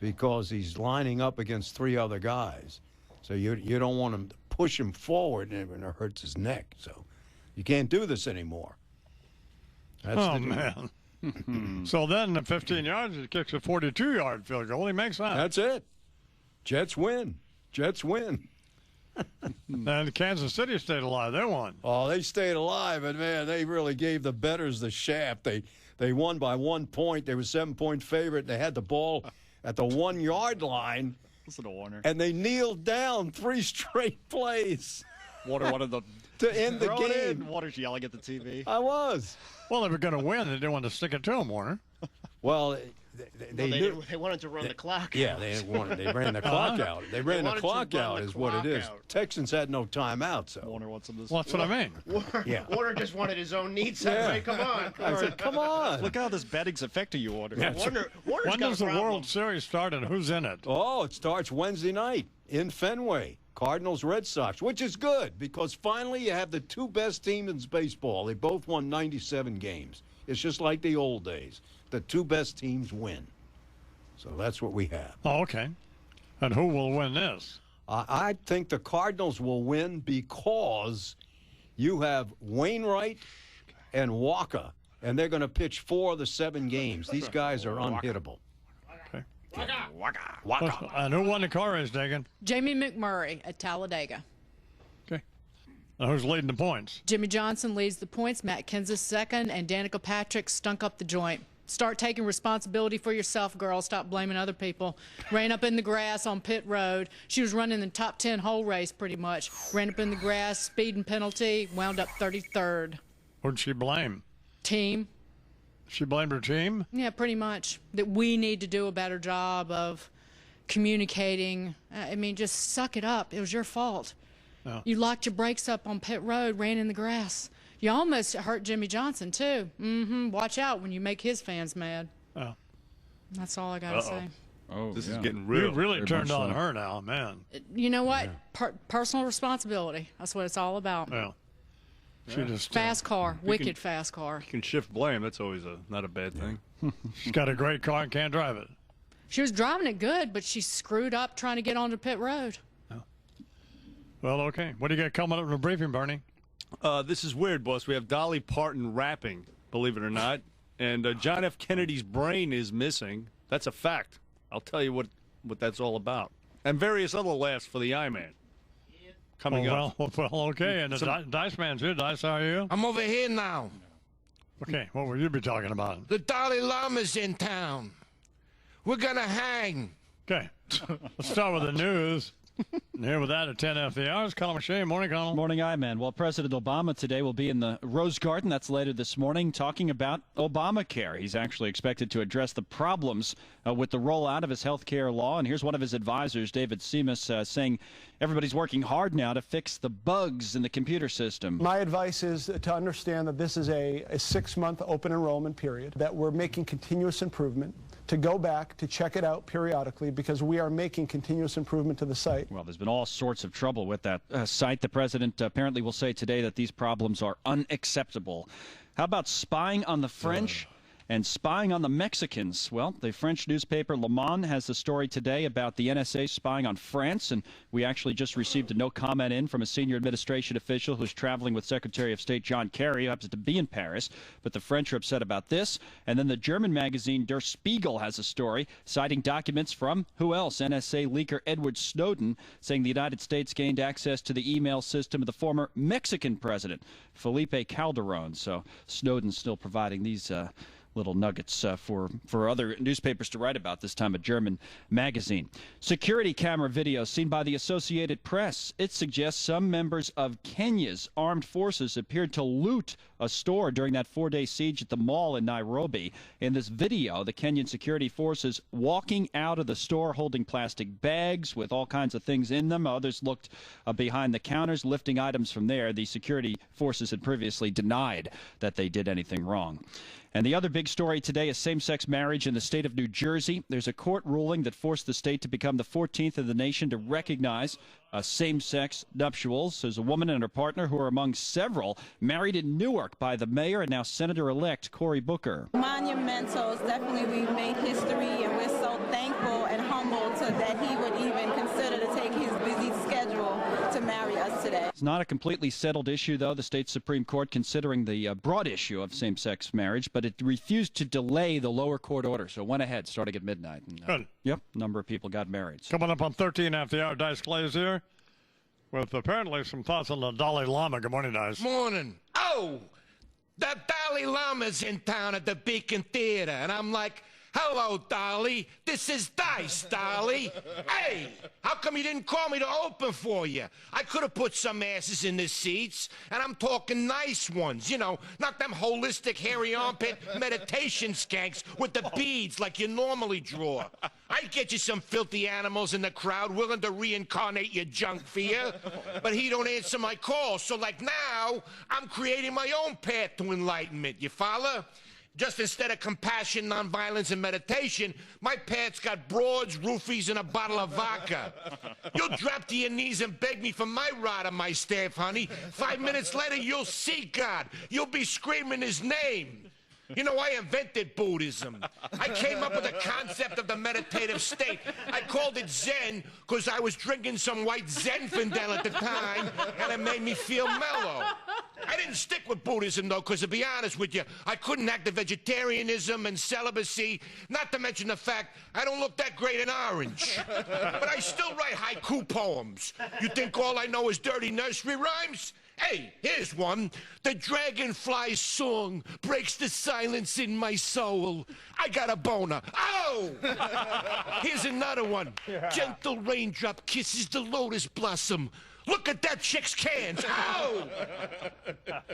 because he's lining up against 3 other guys. So you don't want him to push him forward, and it hurts his neck. So you can't do this anymore. That's man. So then the 15 yards, he kicks a 42-yard field goal. He makes that. That's it. Jets win. And Kansas City stayed alive. They won. Oh, they stayed alive, and man, they really gave the bettors the shaft. They won by 1 point. They were 7-point favorite. They had the ball at the 1-yard line. Listen to Warner. And they kneeled down 3 straight plays. Warner wanted to end the game. Warner's yelling at the TV. I was. Well, they were going to win. They didn't want to stick it to him, Warner. Well, they knew. They wanted to run the clock. Yeah, they ran the clock out. They ran the clock out is what it is. Texans had no timeout, so. Warner wants them to. Well, that's what I mean. Warner just wanted his own needs. Yeah. Come on. I said, come on. Look how this betting's affecting you, Warner. Warner's when does the World Series start, and who's in it? Oh, it starts Wednesday night in Fenway. Cardinals, Red Sox, which is good because finally you have the 2 best teams in baseball. They both won 97 games. It's just like the old days. The 2 best teams win. So that's what we have. Oh, okay. And who will win this? I think the Cardinals will win because you have Wainwright and Walker, and they're going to pitch 4 of the 7 games. These guys are unhittable. Waka. And who won the car race, Dagan? Jamie McMurray at Talladega. Okay. Now who's leading the points? Jimmy Johnson leads the points, Matt Kenseth second, and Danica Patrick stunk up the joint. Start taking responsibility for yourself, girl. Stop blaming other people. Ran up in the grass on pit road. She was running the top 10 whole race pretty much. Ran up in the grass, speeding penalty, wound up 33rd. Who'd she blame? Team. She blamed her team? Yeah, pretty much. That we need to do a better job of communicating. I mean, just suck it up. It was your fault. Oh. You locked your brakes up on pit road, ran in the grass. You almost hurt Jimmy Johnson, too. Watch out when you make his fans mad. Oh. That's all I got to say. Oh, this is getting real. You really turned on her now, man. You know what? Personal responsibility. That's what it's all about. Yeah. She just fast car, wicked fast car. You can shift blame. That's always not a bad thing. She's got a great car and can't drive it. She was driving it good, but she screwed up trying to get onto pit road. Oh. Well, okay. What do you got coming up in the briefing, Bernie? This is weird, boss. We have Dolly Parton rapping, believe it or not. And John F. Kennedy's brain is missing. That's a fact. I'll tell you what that's all about. And various other laughs for the I-Man. Coming up. Well, okay. And the Dice Man's here. Dice, how are you? I'm over here now. Okay, what will you be talking about? The Dalai Lama's in town. We're going to hang. Okay. Let's start with the news. And here with that at 10 after the hours, Colin McShay. Morning, Colin. Morning, I-Man. Well, President Obama today will be in the Rose Garden. That's later this morning, talking about Obamacare. He's actually expected to address the problems with the rollout of his health care law. And here's one of his advisors, David Imus, saying everybody's working hard now to fix the bugs in the computer system. My advice is to understand that this is a 6-month open enrollment period, that we're making continuous improvement, to go back, to check it out periodically, because we are making continuous improvement to the site. Well, there's been all sorts of trouble with that site. The president apparently will say today that these problems are unacceptable. How about spying on the French and spying on the Mexicans? Well, the French newspaper Le Monde has a story today about the NSA spying on France, and we actually just received a no comment in from a senior administration official who's traveling with Secretary of State John Kerry, who happens to be in Paris. But the French are upset about this. And then the German magazine Der Spiegel has a story citing documents from, who else? NSA leaker Edward Snowden, saying the United States gained access to the email system of the former Mexican president, Felipe Calderon. So Snowden's still providing these little nuggets for other newspapers to write about, this time a German magazine. Security camera video seen by the Associated Press. It suggests some members of Kenya's armed forces appeared to loot a store during that 4-day siege at the mall in Nairobi. In this video, the Kenyan security forces walking out of the store holding plastic bags with all kinds of things in them. Others looked behind the counters, lifting items from there. The security forces had previously denied that they did anything wrong. And the other big story today is same-sex marriage in the state of New Jersey. There's a court ruling that forced the state to become the 14th in the nation to recognize same-sex nuptials. There's a woman and her partner who are among several married in Newark by the mayor and now Senator-elect Cory Booker. Monumental. Definitely we've made history, and we're so thankful and humbled that he would even consider to take his busy schedule to marry us today. It's not a completely settled issue, though. The state Supreme Court considering the broad issue of same-sex marriage, but it refused to delay the lower court order, so it went ahead starting at midnight. And, Good. Yep, a number of people got married. So. Coming up on 13 after the hour, Dice Clay's here with apparently some thoughts on the Dalai Lama. Good morning, Dice. Morning. Oh, the Dalai Lama's in town at the Beacon Theater, and I'm like, hello, Dolly. This is Dice, Dolly. Hey, how come you didn't call me to open for you? I could have put some asses in the seats, and I'm talking nice ones. You know, not them holistic hairy armpit meditation skanks with the beads like you normally draw. I'd get you some filthy animals in the crowd willing to reincarnate your junk for you, but he don't answer my calls. So, like now, I'm creating my own path to enlightenment. You follow? Just instead of compassion, nonviolence, and meditation, my path's got broads, roofies, and a bottle of vodka. You'll drop to your knees and beg me for my rod on my staff, honey. 5 minutes later, you'll see God. You'll be screaming his name. You know, I invented Buddhism. I came up with the concept of the meditative state. I called it Zen because I was drinking some white Zinfandel at the time, and it made me feel mellow. I didn't stick with Buddhism, though, because to be honest with you, I couldn't act the vegetarianism and celibacy, not to mention the fact I don't look that great in orange. But I still write haiku poems. You think all I know is dirty nursery rhymes? Hey, here's one. The dragonfly's song breaks the silence in my soul. I got a boner. Oh! Here's another one. Gentle raindrop kisses the lotus blossom. Look at that chick's cans. Oh!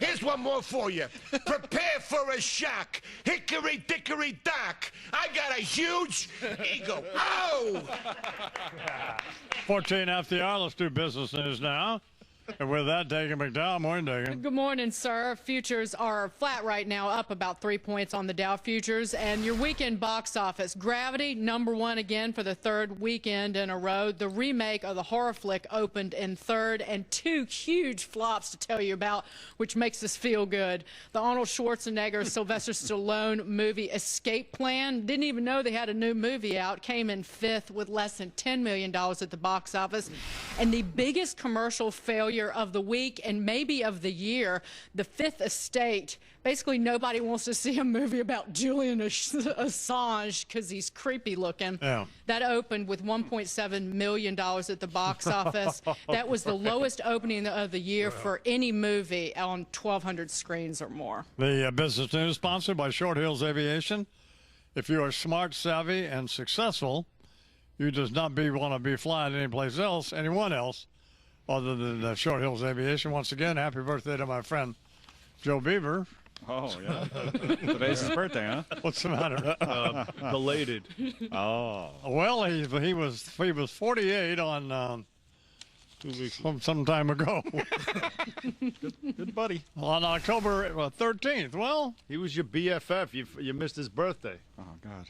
Here's one more for you. Prepare for a shock. Hickory dickory dock. I got a huge ego. Oh! 14 after the hour. Let's do business news now. And with that, Dagan McDowell. Morning, Dagan. Good morning, sir. Futures are flat right now, up about 3 points on the Dow futures. And your weekend box office, Gravity, #1 again for the third weekend in a row. The remake of the horror flick opened in third, and 2 huge flops to tell you about, which makes us feel good. The Arnold Schwarzenegger, Sylvester Stallone movie Escape Plan. Didn't even know they had a new movie out. Came in 5th with less than $10 million at the box office. And the biggest commercial failure of the week and maybe of the year, The Fifth Estate. Basically, nobody wants to see a movie about Julian Assange because he's creepy looking. Yeah. That opened with $1.7 million at the box office. That was the lowest opening of the year for any movie on 1,200 screens or more. The business news sponsored by Short Hills Aviation. If you are smart, savvy, and successful, you just not want to be flying anyone else, other than Short Hills Aviation. Once again, happy birthday to my friend Joe Beaver. Oh, yeah. Today's his birthday, huh? What's the matter? Belated. Oh. Well, he was 48 on some time ago. Good buddy. On October 13th. Well, he was your BFF. You missed his birthday. Oh, God.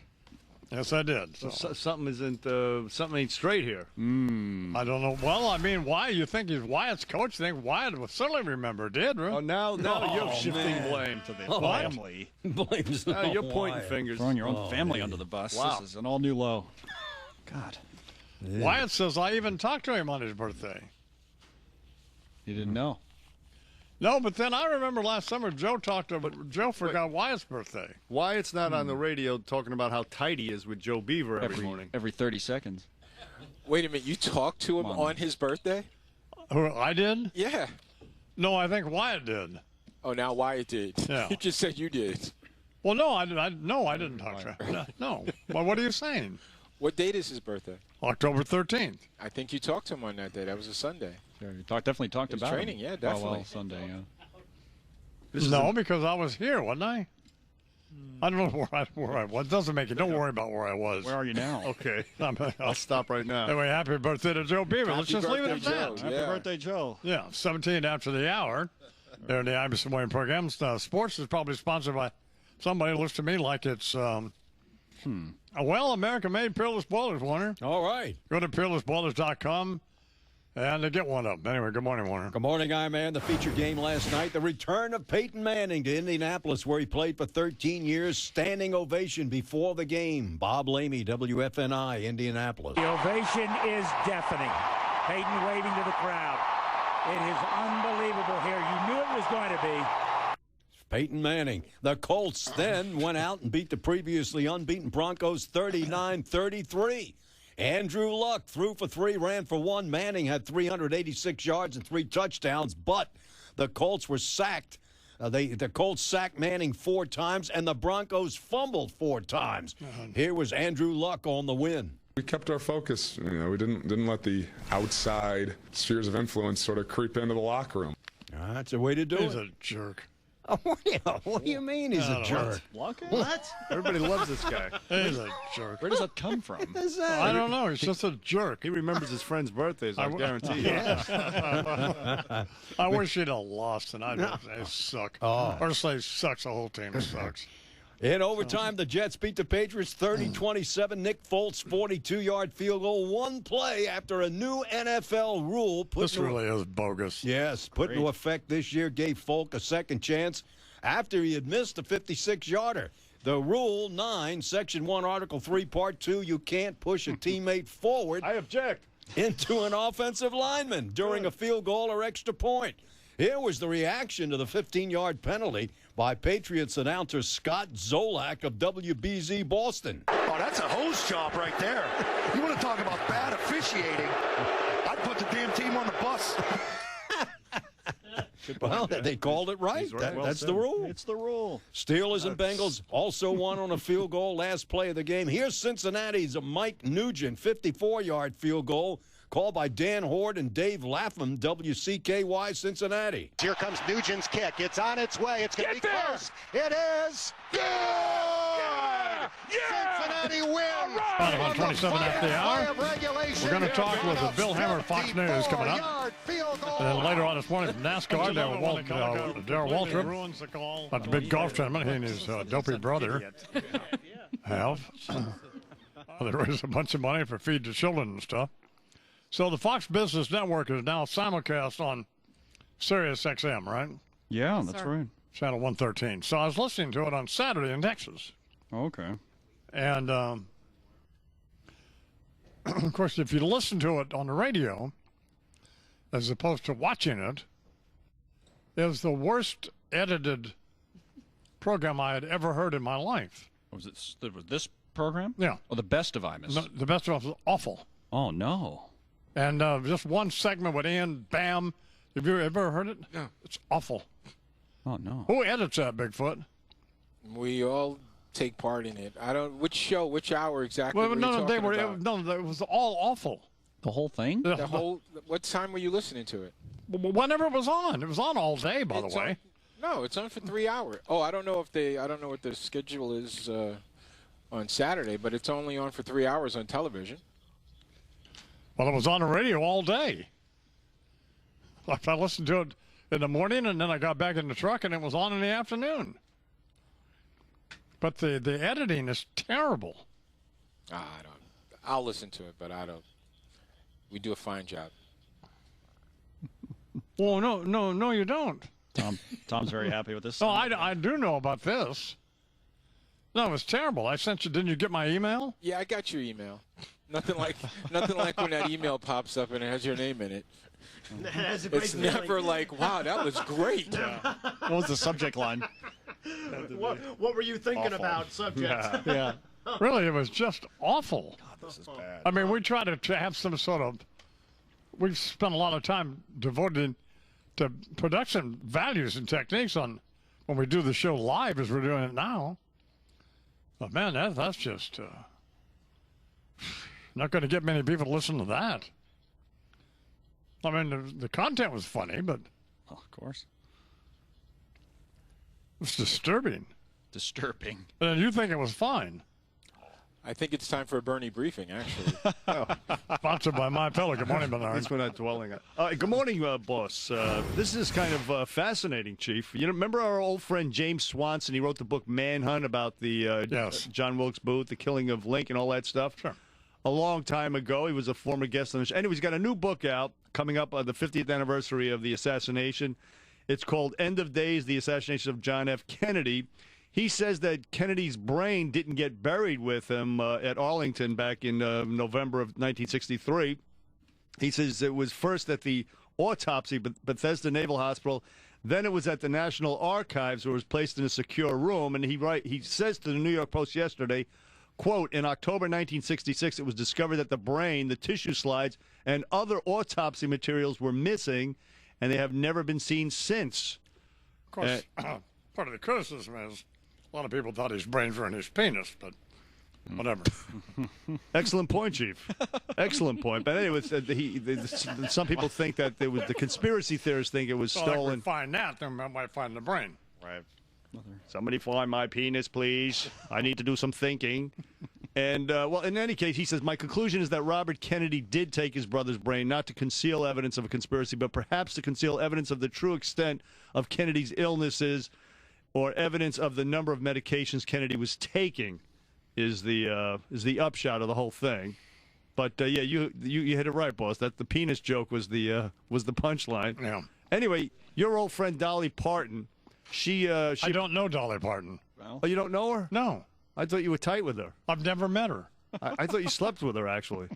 Yes, I did. So something ain't straight here. I don't know. Well, I mean, why? You think he's Wyatt's coach? You think Wyatt will certainly remember, did, right? Oh, now you're shifting blame to the family. Blame's now you're pointing fingers. Throwing your own family under the bus. Wow. This is an all-new low. God. Yeah. Wyatt says I even talked to him on his birthday. You didn't know? No, but then I remember last summer Joe forgot Wyatt's birthday. Wyatt's not on the radio talking about how tight he is with Joe Beaver every morning. Every 30 seconds. Wait a minute, you talked to him on his birthday? I did? Yeah. No, I think Wyatt did. Oh, now Wyatt did. Yeah. You just said you did. Well, no, I didn't talk to him. No. Well, what are you saying? What date is his birthday? October 13th. I think you talked to him on that day. That was a Sunday. Sure, you definitely talked about training, him. yeah, definitely. Well, Sunday, yeah. No, because I was here, wasn't I? I don't know where I was. Doesn't make it. Don't worry about where I was. Where are you now? Okay. I'll stop right now. Anyway, happy birthday to Joe Beaver. Let's just leave it at that. Happy birthday, Joe. Yeah, 17 after the hour. There in the Imus Morning program. Sports is probably sponsored by somebody who looks to me like it's well, American-made Peerless Boilers, Warner. All right. Go to peerlessboilers.com and get one up. Anyway, good morning, Warner. Good morning, I-Man. The feature game last night, the return of Peyton Manning to Indianapolis, where he played for 13 years. Standing ovation before the game. Bob Lamey, WFNI, Indianapolis. The ovation is deafening. Peyton waving to the crowd. It is unbelievable here. You knew it was going to be. Peyton Manning. The Colts then went out and beat the previously unbeaten Broncos 39-33. Andrew Luck threw for 3, ran for 1. Manning had 386 yards and 3 touchdowns, but the Colts were sacked. The Colts sacked Manning 4 times, and the Broncos fumbled 4 times. Here was Andrew Luck on the win. We kept our focus. We didn't let the outside spheres of influence sort of creep into the locker room. That's a way to do it. He's a jerk. What do you mean he's a jerk? What? Everybody loves this guy. He's a jerk. Where does that come from? I don't know. He's just a jerk. He remembers his friends' birthdays, I guarantee you. I wish he'd have lost, and I'd say suck. Or say sucks, the whole team sucks. In overtime, the Jets beat the Patriots 30-27. Nick Folt's 42-yard field goal, 1 play after a new NFL rule. This really is bogus. Yes, put into effect this year, gave Folk a second chance after he had missed a 56-yarder. The Rule 9, Section 1, Article 3, Part 2, you can't push a teammate forward. I object. Into an offensive lineman during a field goal or extra point. Here was the reaction to the 15-yard penalty by Patriots announcer Scott Zolak of WBZ Boston. Oh, that's a hose job right there. You want to talk about bad officiating? I'd put the damn team on the bus. Well, they called it right. That's the rule. It's the rule. Steelers and Bengals also won on a field goal last play of the game. Here's Cincinnati's Mike Nugent, 54-yard field goal, called by Dan Horde and Dave Lapham, WCKY Cincinnati. Here comes Nugent's kick. It's on its way. It's going to be close. It is good! Yeah! Cincinnati wins! About 1:27 after the hour. We're going to talk with Bill Hammer of Fox News coming up. And then later on this morning from NASCAR, Darrell Waltrip at the big golf tournament, he and his dopey brother have. They raised a bunch of money for Feed the Children and stuff. So the Fox Business Network is now simulcast on Sirius XM, right? Yeah, that's right. Channel 113. So I was listening to it on Saturday in Texas. Okay. And, of course, if you listen to it on the radio, as opposed to watching it, it was the worst edited program I had ever heard in my life. Was this program? Yeah. Oh, the best of Imus. No, the best of it was awful. Oh, no. And just one segment would end, bam. Have you ever heard it? No. It's awful. Oh, no. Who edits that, Bigfoot? We all take part in it. I don't. Which show? Which hour exactly? Well, were no, you no, talking about? it was all awful. The whole thing? The whole. What time were you listening to it? Whenever it was on. It was on all day, by the way. No, it's on for 3 hours. Oh, I don't know what the schedule is on Saturday, but it's only on for 3 hours on television. Well, it was on the radio all day. Like I listened to it in the morning, and then I got back in the truck, and it was on in the afternoon. But the editing is terrible. I'll listen to it, but I don't. We do a fine job. Well, no, you don't. Tom's very happy with this. No, I do know about this. No, it was terrible. I sent you. Didn't you get my email? Yeah, I got your email. Nothing like when that email pops up and it has your name in it. It's never like, wow, that was great. Yeah. What was the subject line? What were you thinking about, subject? Yeah. Really, it was just awful. God, this is bad. I mean, we try to have some sort of. We've spent a lot of time devoted to production values and techniques on when we do the show live as we're doing it now. But man, that's just not going to get many people to listen to that. I mean, the content was funny, but of course, it's disturbing. Disturbing. And you think it was fine? I think it's time for a Bernie briefing, actually. Sponsored by My Pillow. Good morning, Bernard. That's what I'm dwelling on. Good morning, boss. This is kind of fascinating, Chief. You know, remember our old friend James Swanson? He wrote the book Manhunt about the John Wilkes Booth, the killing of Lincoln, all that stuff. Sure. A long time ago. He was a former guest on the show. Anyway, he's got a new book out coming up on the 50th anniversary of the assassination. It's called End of Days, the Assassination of John F. Kennedy. He says that Kennedy's brain didn't get buried with him at Arlington back in November of 1963. He says it was first at the autopsy, Bethesda Naval Hospital. Then it was at the National Archives, where it was placed in a secure room. And he says to the New York Post yesterday, quote, in October 1966, it was discovered that the brain, the tissue slides, and other autopsy materials were missing, and they have never been seen since. Of course, part of the criticism is a lot of people thought his brains were in his penis, but whatever. Excellent point, Chief. Excellent point. But anyway, some people think that there was the conspiracy theorists think it was stolen. If we find that, then we might find the brain. Right. Somebody find my penis, please. I need to do some thinking. And, well, in any case, he says, my conclusion is that Robert Kennedy did take his brother's brain, not to conceal evidence of a conspiracy, but perhaps to conceal evidence of the true extent of Kennedy's illnesses or evidence of the number of medications Kennedy was taking is the upshot of the whole thing. But, yeah, you hit it right, boss. That the penis joke was the punchline. Yeah. Anyway, your old friend Dolly Parton, she I don't know Dolly Parton. Well, oh, you don't know her? No. I thought you were tight with her. I've never met her. I thought you slept with her, actually.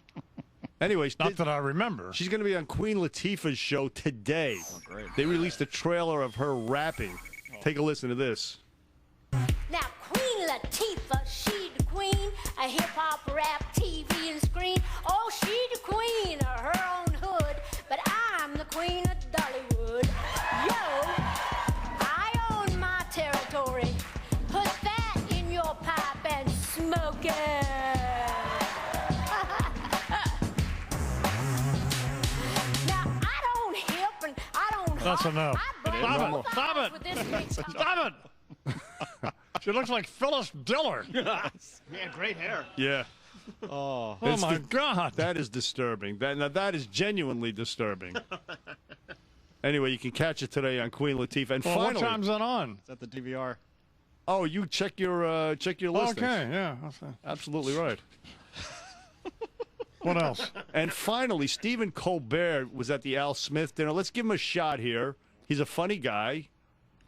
Anyways, not that I remember. She's going to be on Queen Latifah's show today. Oh, great. They released a trailer of her rapping. Take a listen to this. Now, Queen Latifah, she the queen of hip-hop, rap, TV, and screen. Oh, she the queen of her own hood, but I'm the queen of Dollywood. Yo, That's enough. I Stop it. Stop it. She looks like Phyllis Diller. Man, great hair. Yeah. Oh my God. That is disturbing. That is genuinely disturbing. Anyway, you can catch it today on Queen Latifah. And Well, finally, what time's that on? Is that the DVR? Oh, you check your listings. Okay, yeah. Absolutely right. What else? And finally, Stephen Colbert was at the Al Smith dinner. Let's give him a shot here. He's a funny guy.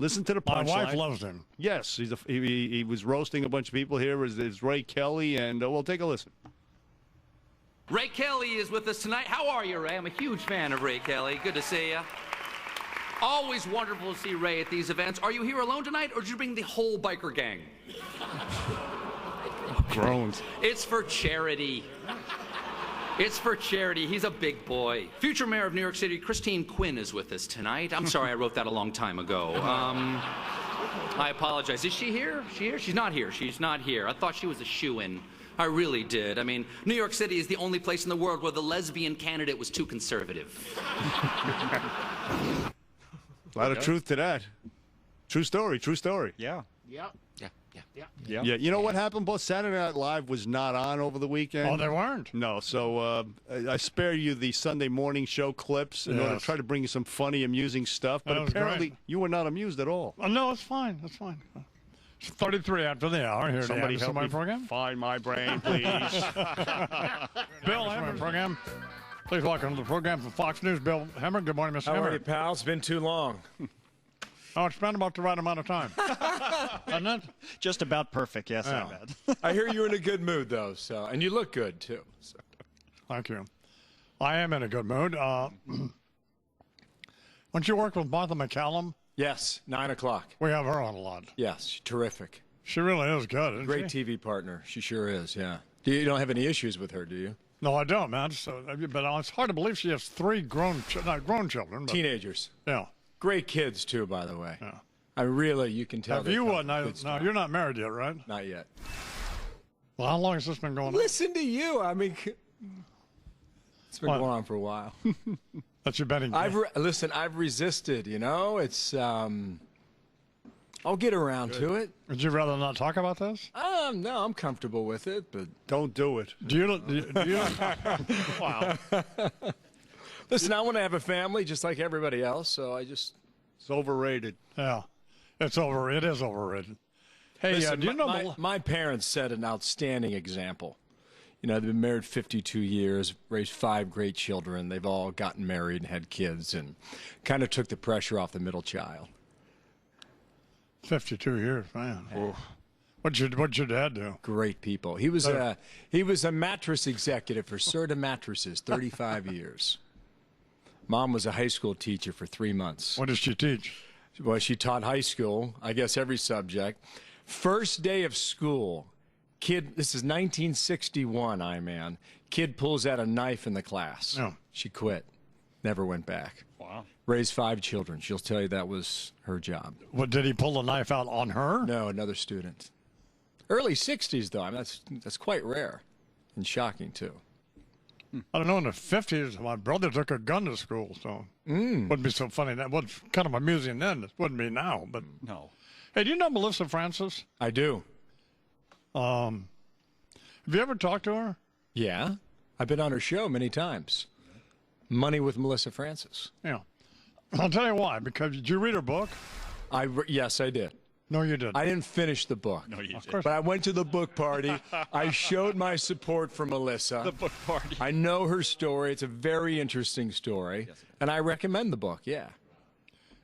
Listen to the punchline. My wife loves him. Yes, he was roasting a bunch of people here. Is Ray Kelly, and we'll take a listen. Ray Kelly is with us tonight. How are you, Ray? I'm a huge fan of Ray Kelly. Good to see you. Always wonderful to see Ray at these events. Are you here alone tonight, or did you bring the whole biker gang? Groans. It's for charity. It's for charity. He's a big boy. Future mayor of New York City, Christine Quinn, is with us tonight. I'm sorry I wrote that a long time ago. I apologize. Is she here? She here? She's not here. She's not here. I thought she was a shoo-in. I really did. I mean, New York City is the only place in the world where the lesbian candidate was too conservative. A lot of truth to that. True story. True story. Yeah. Yep. Yeah. You know what happened, boss? Saturday Night Live was not on over the weekend. Oh, they weren't? No, so I spare you the Sunday morning show clips in order to try to bring you some funny, amusing stuff. But apparently you were not amused at all. No, it's fine. It's fine. It's 33 after the hour. Here Somebody to help my me program. find my brain, please. Bill Hemmer program. Please welcome to the program from Fox News. Bill Hemmer. Good morning, Mr. Hemmer. How are you, pal? It's been too long. Oh, it's been about the right amount of time. Hasn't it? Just about perfect, yes, Yeah. I bet. I hear you're in a good mood, though, and you look good, too. So. Thank you. I am in a good mood. Don't you work with Martha McCallum? Yes, 9 o'clock. We have her on a lot. Yes, she's terrific. She really is good, isn't Great she? TV partner. She sure is, yeah. You don't have any issues with her, do you? No, I don't, man. So, but it's hard to believe she has 3 not grown children. But, Teenagers. Yeah. Great kids, too, by the way. Yeah. You can tell. Have you, no, you're not married yet, right? Not yet. Well, how long has this been going on? Listen to you. I mean, it's been What? going on for a while. That's your betting. Listen, I've resisted, it's, I'll get around to it. Would you rather not talk about this? No, I'm comfortable with it, but. Don't do it. Do you wow. Listen, I want to have a family just like everybody else, so it's overrated. Yeah. It is overrated. Hey, Listen, do you know my parents set an outstanding example. They've been married 52 years, raised 5 great children. They've all gotten married and had kids, and kind of took the pressure off the middle child. 52 years, man. What'd your dad do? Great people. He was a mattress executive for Serta Mattresses, 35 years. Mom was a high school teacher for 3 months. What did she teach? Well, she taught high school, I guess every subject. First day of school, kid, this is 1961, kid pulls out a knife in the class. Oh. She quit. Never went back. Wow. Raised 5 children. She'll tell you that was her job. What, did he pull the knife out on her? No, another student. Early 60s, though. That's quite rare and shocking, too. I don't know, in the 50s, my brother took a gun to school, so wouldn't be so funny. That was kind of amusing then. It wouldn't be now, but No. Hey, do you know Melissa Francis? I do. Have you ever talked to her? Yeah. I've been on her show many times. Money with Melissa Francis. Yeah. I'll tell you why. Because did you read her book? Yes, I did. No, you didn't. I didn't finish the book. No, you didn't. But I went to the book party. I showed my support for Melissa. The book party. I know her story. It's a very interesting story. Yes, and I recommend the book, yeah.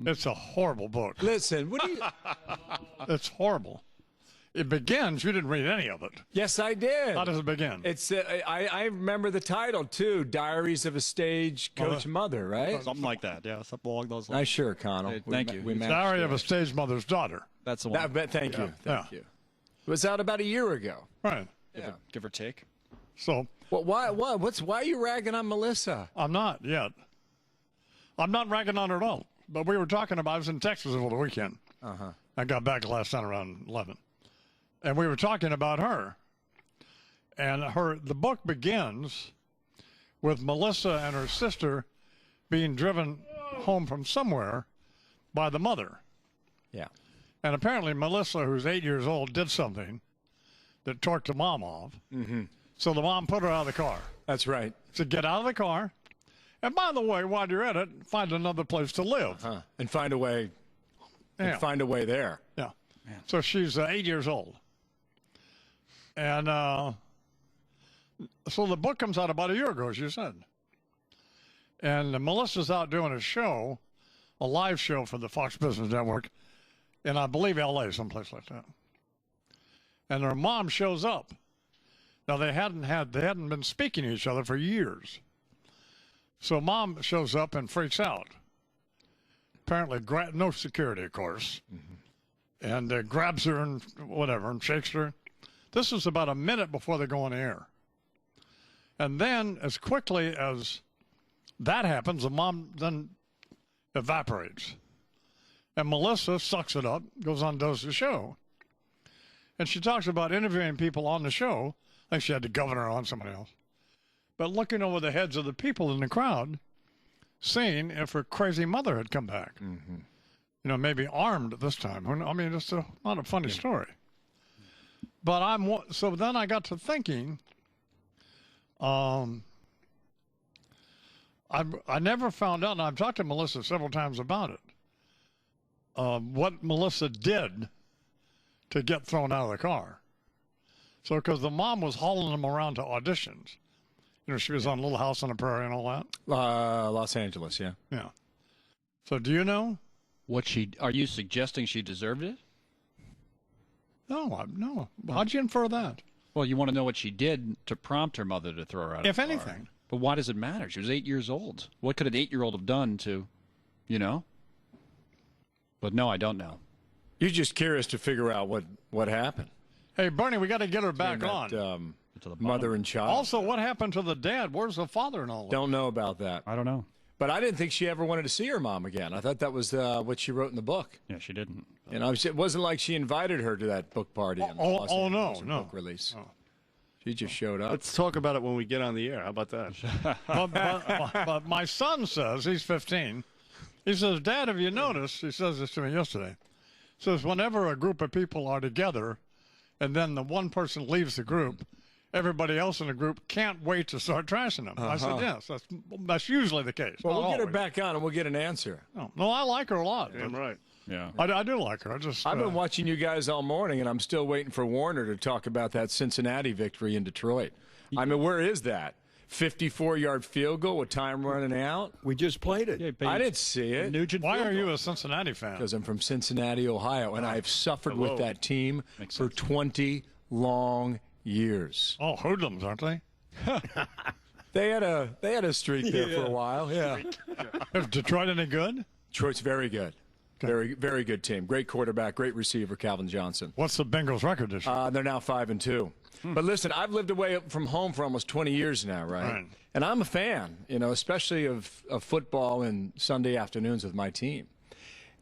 It's a horrible book. Listen, what do you... It's horrible. It begins, you didn't read any of it. Yes, I did. How does it begin? It's I remember the title, too, Diaries of a Stagecoach Mother, right? Something like that, yeah, something along those lines. Nice shirt, Connell. Thank you. Diary of a Stage Mother's Daughter. That's the one. Thank you. Thank you. It was out about a year ago. Right. Yeah. Give or take. So. Well, why are you ragging on Melissa? I'm not yet. I'm not ragging on her at all. But we were talking about, I was in Texas over the weekend. Uh-huh. I got back last night around 11. And we were talking about her. And the book begins with Melissa and her sister being driven home from somewhere by the mother. Yeah. And apparently Melissa, who's 8 years old, did something that torqued the mom off. Mm-hmm. So the mom put her out of the car. That's right. So get out of the car. And by the way, while you're at it, find another place to live. And find a way. Yeah. And find a way there. Yeah. So she's 8 years old. And so the book comes out about a year ago, as you said. And Melissa's out doing a show, a live show for the Fox Business Network, in, I believe, L.A., someplace like that. And her mom shows up. Now, they hadn't been speaking to each other for years. So mom shows up and freaks out. Apparently, no security, of course. Mm-hmm. And grabs her and whatever and shakes her. This is about a minute before they go on the air. And then, as quickly as that happens, the mom then evaporates. And Melissa sucks it up, goes on, does the show. And she talks about interviewing people on the show. I think she had the governor on, somebody else. But looking over the heads of the people in the crowd, seeing if her crazy mother had come back. Mm-hmm. You know, maybe armed this time. I mean, it's not a funny story. But so then I got to thinking, I never found out, and I've talked to Melissa several times about it, what Melissa did to get thrown out of the car. So, because the mom was hauling them around to auditions. You know, she was on Little House on the Prairie and all that. Los Angeles, yeah. Yeah. So, do you know? Are you suggesting she deserved it? No, no. How'd you infer that? Well, you want to know what she did to prompt her mother to throw her out if of the anything. car. But why does it matter? She was 8 years old. What could an 8-year-old have done to, you know? But no, I don't know. You're just curious to figure out what happened. Hey, Bernie, we got to get her back on. To the mother and child. Also, what happened to the dad? Where's the father and all that? Don't know about that. I don't know. But I didn't think she ever wanted to see her mom again. I thought that was what she wrote in the book. Yeah, she didn't. You know, it wasn't like she invited her to that book party. No. Book release. Oh. She just showed up. Let's talk about it when we get on the air. How about that? but my son says, he's 15, he says, Dad, have you noticed, he says this to me yesterday, says whenever a group of people are together and then the one person leaves the group, everybody else in the group can't wait to start trashing them. I said, yes, that's usually the case. Well, we'll get her back on and we'll get an answer. No, I like her a lot. Yeah, right. Yeah, I do like her. I've been watching you guys all morning, and I'm still waiting for Warner to talk about that Cincinnati victory in Detroit. I mean, where is that? 54-yard field goal with time running out? We just played it. I didn't see it. Why are you a Cincinnati fan? Because I'm from Cincinnati, Ohio, and I've suffered with that team for 20 long years. Oh, hoodlums, aren't they? They had a streak there for a while. Yeah. Is Detroit any good? Detroit's very good. Very, very good team. Great quarterback, great receiver, Calvin Johnson. What's the Bengals' record this year? They're now 5-2. But listen, I've lived away from home for almost 20 years now, right? And I'm a fan, you know, especially of football and Sunday afternoons with my team.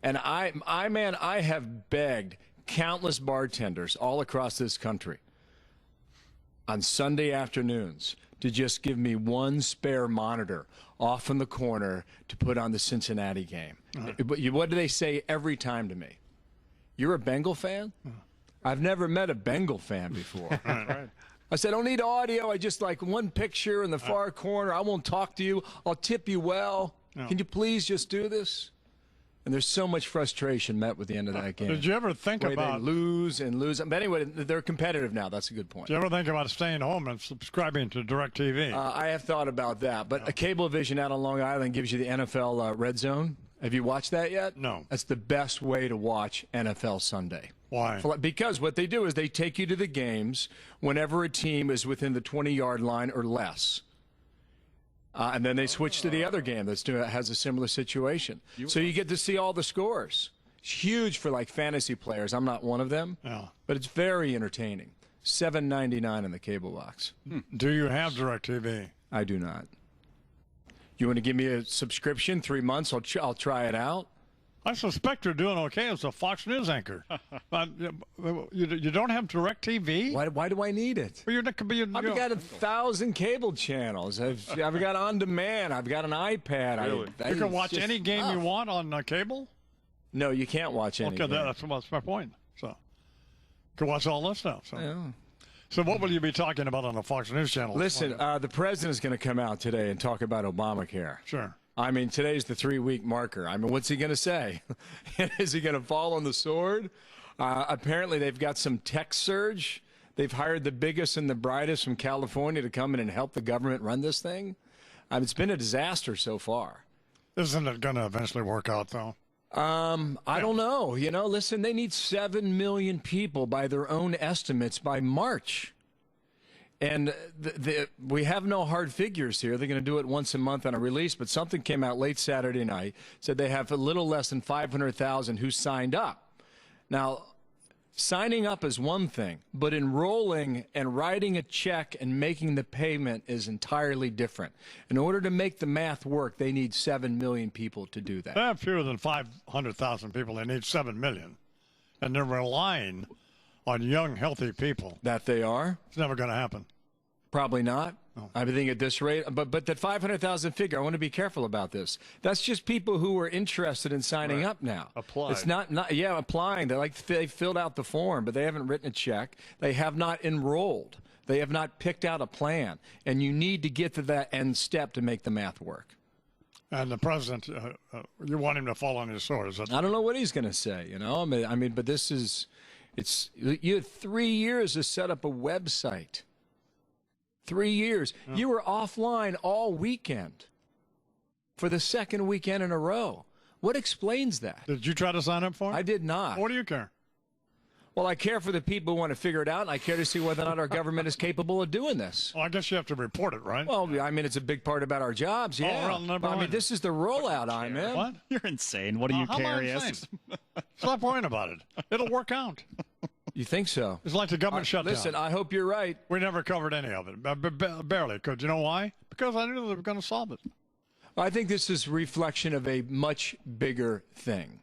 And I have begged countless bartenders all across this country on Sunday afternoons to just give me one spare monitor off in the corner to put on the Cincinnati game. But what do they say every time to me? You're a Bengal fan? I've never met a Bengal fan before. I said, I don't need audio. I just like one picture in the far corner. I won't talk to you. I'll tip you well. Can you please just do this? And there's so much frustration met with the end of that game. Did you ever think about they lose and lose? But anyway, they're competitive now. That's a good point. Did you ever think about staying home and subscribing to DirecTV? I have thought about that. But a Cablevision out on Long Island gives you the NFL Red Zone. Have you watched that yet? No. That's the best way to watch NFL Sunday. Why? Because what they do is they take you to the games whenever a team is within the 20-yard line or less. And then they switch to the other game that has a similar situation. So you get to see all the scores. It's huge for, like, fantasy players. I'm not one of them. Yeah. But it's very entertaining. $7.99 in the cable box. Do you have DirecTV? I do not. You want to give me a subscription, 3 months? I'll try it out. I suspect you're doing okay as a Fox News anchor. You don't have DirecTV? Why do I need it? Well, I've got 1,000 cable channels. I've got On Demand. I've got an iPad. Really? You can watch any game you want on cable? No, you can't watch any game. That's my point. So you can watch all this stuff. So. Yeah. So what will you be talking about on the Fox News channel? Listen, the president's going to come out today and talk about Obamacare. Sure. I mean, today's the 3-week marker. I mean, what's he going to say? Is he going to fall on the sword? Apparently, they've got some tech surge. They've hired the biggest and the brightest from California to come in and help the government run this thing. It's been a disaster so far. Isn't it going to eventually work out, though? I don't know. You know, listen, they need 7 million people by their own estimates by March. And we have no hard figures here. They're going to do it once a month on a release, but something came out late Saturday night, said they have a little less than 500,000 who signed up. Now, signing up is one thing, but enrolling and writing a check and making the payment is entirely different. In order to make the math work, they need 7 million people to do that. They have fewer than 500,000 people. They need 7 million. And they're relying on young, healthy people. That they are? It's never going to happen. Probably not. No. I think at this rate, but that 500,000 figure, I want to be careful about this. That's just people who are interested in signing up now. Apply. It's not applying. They filled out the form, but they haven't written a check. They have not enrolled. They have not picked out a plan. And you need to get to that end step to make the math work. And the president, you want him to fall on his sword. I don't know what he's going to say, you know. I mean, but this is, you had 3 years to set up a website. 3 years. Oh. You were offline all weekend for the second weekend in a row. What explains that? Did you try to sign up for it? I did not. What do you care? Well, I care for the people who want to figure it out, and I care to see whether or not our government is capable of doing this. Well, I guess you have to report it, right? Well, I mean, it's a big part about our jobs, yeah. I mean, this is the rollout, man. What? You're insane. What do you care? Stop worrying about it. It'll work out. You think so? It's like the government shutdown. Listen, I hope you're right. We never covered any of it. Barely. Because you know why? Because I knew they were going to solve it. I think this is a reflection of a much bigger thing.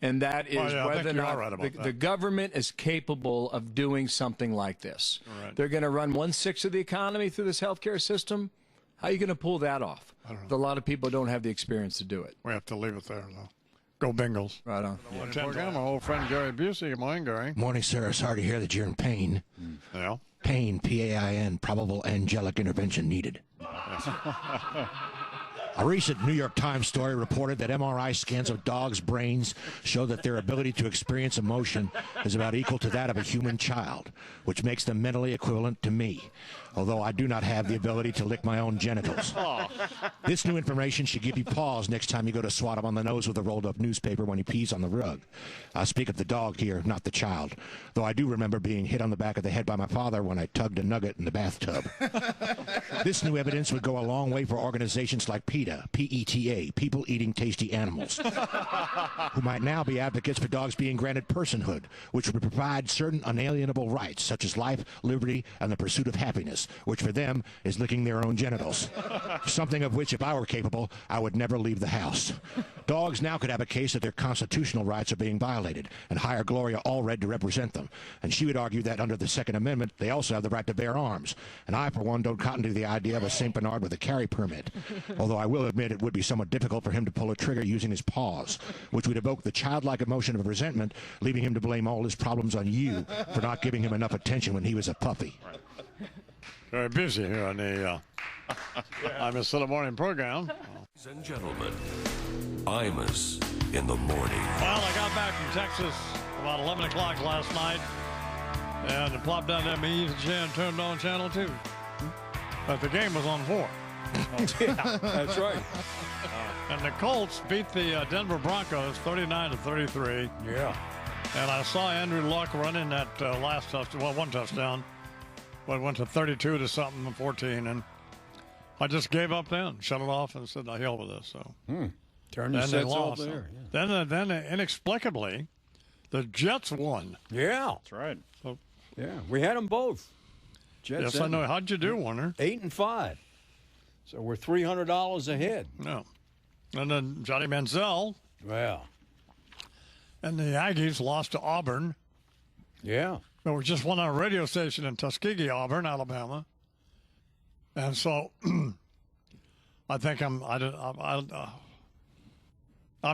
And that is whether or not the government is capable of doing something like this. Right. They're going to run 1/6 of the economy through this healthcare system. How are you going to pull that off? I don't know. A lot of people don't have the experience to do it. We have to leave it there, though. Go Bengals. Right on. Program, my old friend Gary Busey. Good morning, Gary. Morning, sir. Sorry to hear that you're in pain. Yeah. Pain, P-A-I-N, probable angelic intervention needed. A recent New York Times story reported that MRI scans of dogs' brains show that their ability to experience emotion is about equal to that of a human child, which makes them mentally equivalent to me, although I do not have the ability to lick my own genitals. This new information should give you pause next time you go to swat him on the nose with a rolled-up newspaper when he pees on the rug. I speak of the dog here, not the child, though I do remember being hit on the back of the head by my father when I tugged a nugget in the bathtub. This new evidence would go a long way for organizations like PETA, P-E-T-A, People Eating Tasty Animals, who might now be advocates for dogs being granted personhood, which would provide certain unalienable rights, such as life, liberty, and the pursuit of happiness, which for them is licking their own genitals. Something of which, if I were capable, I would never leave the house. Dogs now could have a case that their constitutional rights are being violated, and hire Gloria Allred to represent them. And she would argue that under the Second Amendment, they also have the right to bear arms. And I, for one, don't cotton to the idea of a St. Bernard with a carry permit, although I will admit it would be somewhat difficult for him to pull a trigger using his paws, which would evoke the childlike emotion of resentment, leaving him to blame all his problems on you for not giving him enough attention when he was a puppy. Very busy here on the Imus in the Morning program. Ladies and gentlemen, Imus in the Morning. Well, I got back from Texas about 11 o'clock last night and plopped down to ME's and turned on Channel 2. But the game was on 4. Yeah, that's right. And the Colts beat the Denver Broncos 39-33. Yeah. And I saw Andrew Luck running that last touchdown, well, one touchdown. But it went to 32 to something and 14. And I just gave up then, shut it off, and said, "The hell with this." So Turn the sets off there. Yeah. Then inexplicably, the Jets won. Yeah. That's right. So, yeah, we had them both. Jets yes, I know. How'd you do, Warner? 8-5. So we're $300 ahead. No. And then Johnny Manziel. Well, And the Aggies lost to Auburn. Yeah. There was just one on a radio station in Tuskegee, Auburn, Alabama. And so I think I'm